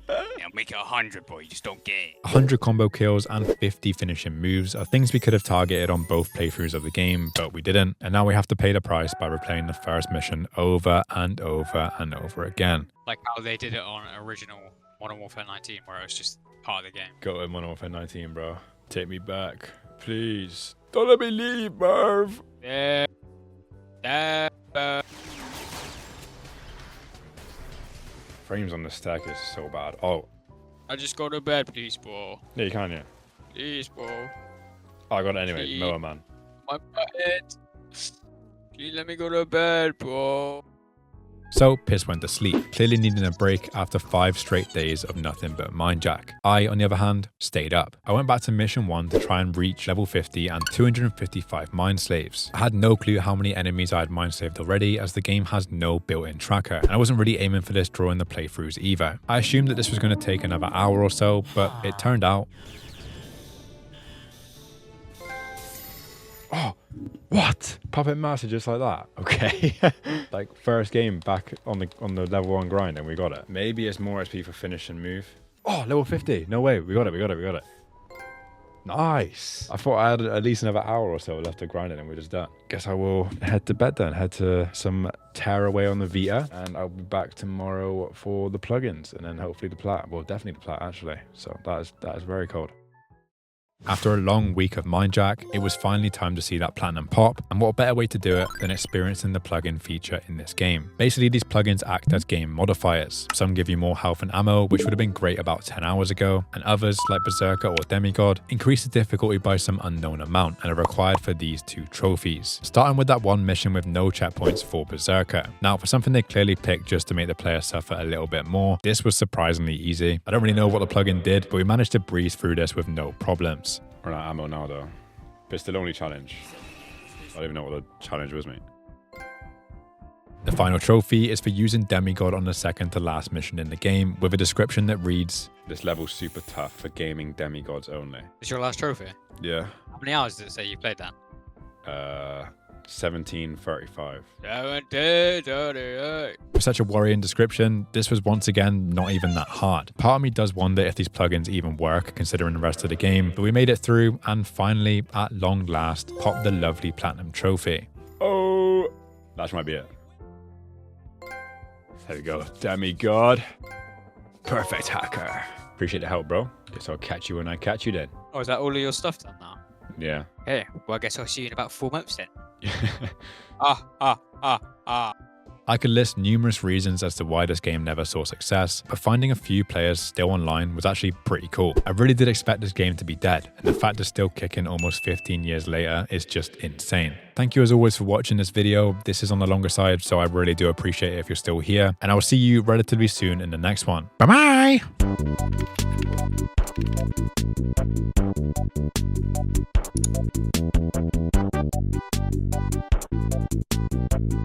Now make it 100, boy. You just don't get it. 100 combo kills and 50 finishing moves are things we could have targeted on both playthroughs of the game, but we didn't. And now we have to pay the price by replaying the first mission over and over and over again. Like how they did it on original Modern Warfare 19, where it was just part of the game. Go to Modern Warfare 19, bro. Take me back, please. Don't let me leave, Merv. Frames on the stack is so bad. Oh. I just go to bed, please, bro. Yeah, you can, yeah. Please, bro. Oh, I got it anyway. Please. Moa, man. My bed. Please let me go to bed, bro. So Piss went to sleep, clearly needing a break after 5 straight days of nothing but mindjack. I, on the other hand, stayed up. I went back to mission 1 to try and reach level 50 and 255 mind slaves. I had no clue how many enemies I had mind slaved already, as the game has no built-in tracker, and I wasn't really aiming for this during the playthroughs either. I assumed that this was going to take another hour or so, but it turned out... Oh, what? Puppet Master just like that? Okay. Like first game back on the level 1 grind and we got it. Maybe it's more XP for finish and move. Oh, level 50. No way. We got it. Nice. I thought I had at least another hour or so left to grind it and we're just done. Guess I will head to bed then. Head to some tearaway on the Vita and I'll be back tomorrow for the plugins and then hopefully the plat. Well, definitely the plat actually. So that is very cold. After a long week of mindjack, it was finally time to see that platinum pop, and what better way to do it than experiencing the plugin feature in this game. Basically, these plugins act as game modifiers. Some give you more health and ammo, which would have been great about 10 hours ago, and others, like Berserker or Demigod, increase the difficulty by some unknown amount and are required for these 2 trophies. Starting with that one mission with no checkpoints for Berserker. Now, for something they clearly picked just to make the player suffer a little bit more, this was surprisingly easy. I don't really know what the plugin did, but we managed to breeze through this with no problems. Run out of ammo now though. Pistol only challenge. I don't even know what the challenge was, mate. The final trophy is for using Demigod on the second to last mission in the game, with a description that reads, "This level's super tough for gaming demigods only." Is your last trophy? Yeah. How many hours did it say you played that? 17:35. 17:38. With such a worrying description, this was once again not even that hard. Part of me does wonder if these plugins even work considering the rest of the game, but we made it through and finally, at long last, popped the lovely platinum trophy. Oh, that might be it. There we go. Demigod. Perfect hacker. Appreciate the help, bro. Guess I'll catch you when I catch you then. Oh, is that all of your stuff done now? Yeah. Hey, well, I guess I'll see you in about 4 months then. I could list numerous reasons as to why this game never saw success, but finding a few players still online was actually pretty cool. I really did expect this game to be dead, and the fact it's still kicking almost 15 years later is just insane. Thank you as always for watching this video. This is on the longer side, so I really do appreciate it if you're still here, and I will see you relatively soon in the next one. Bye bye!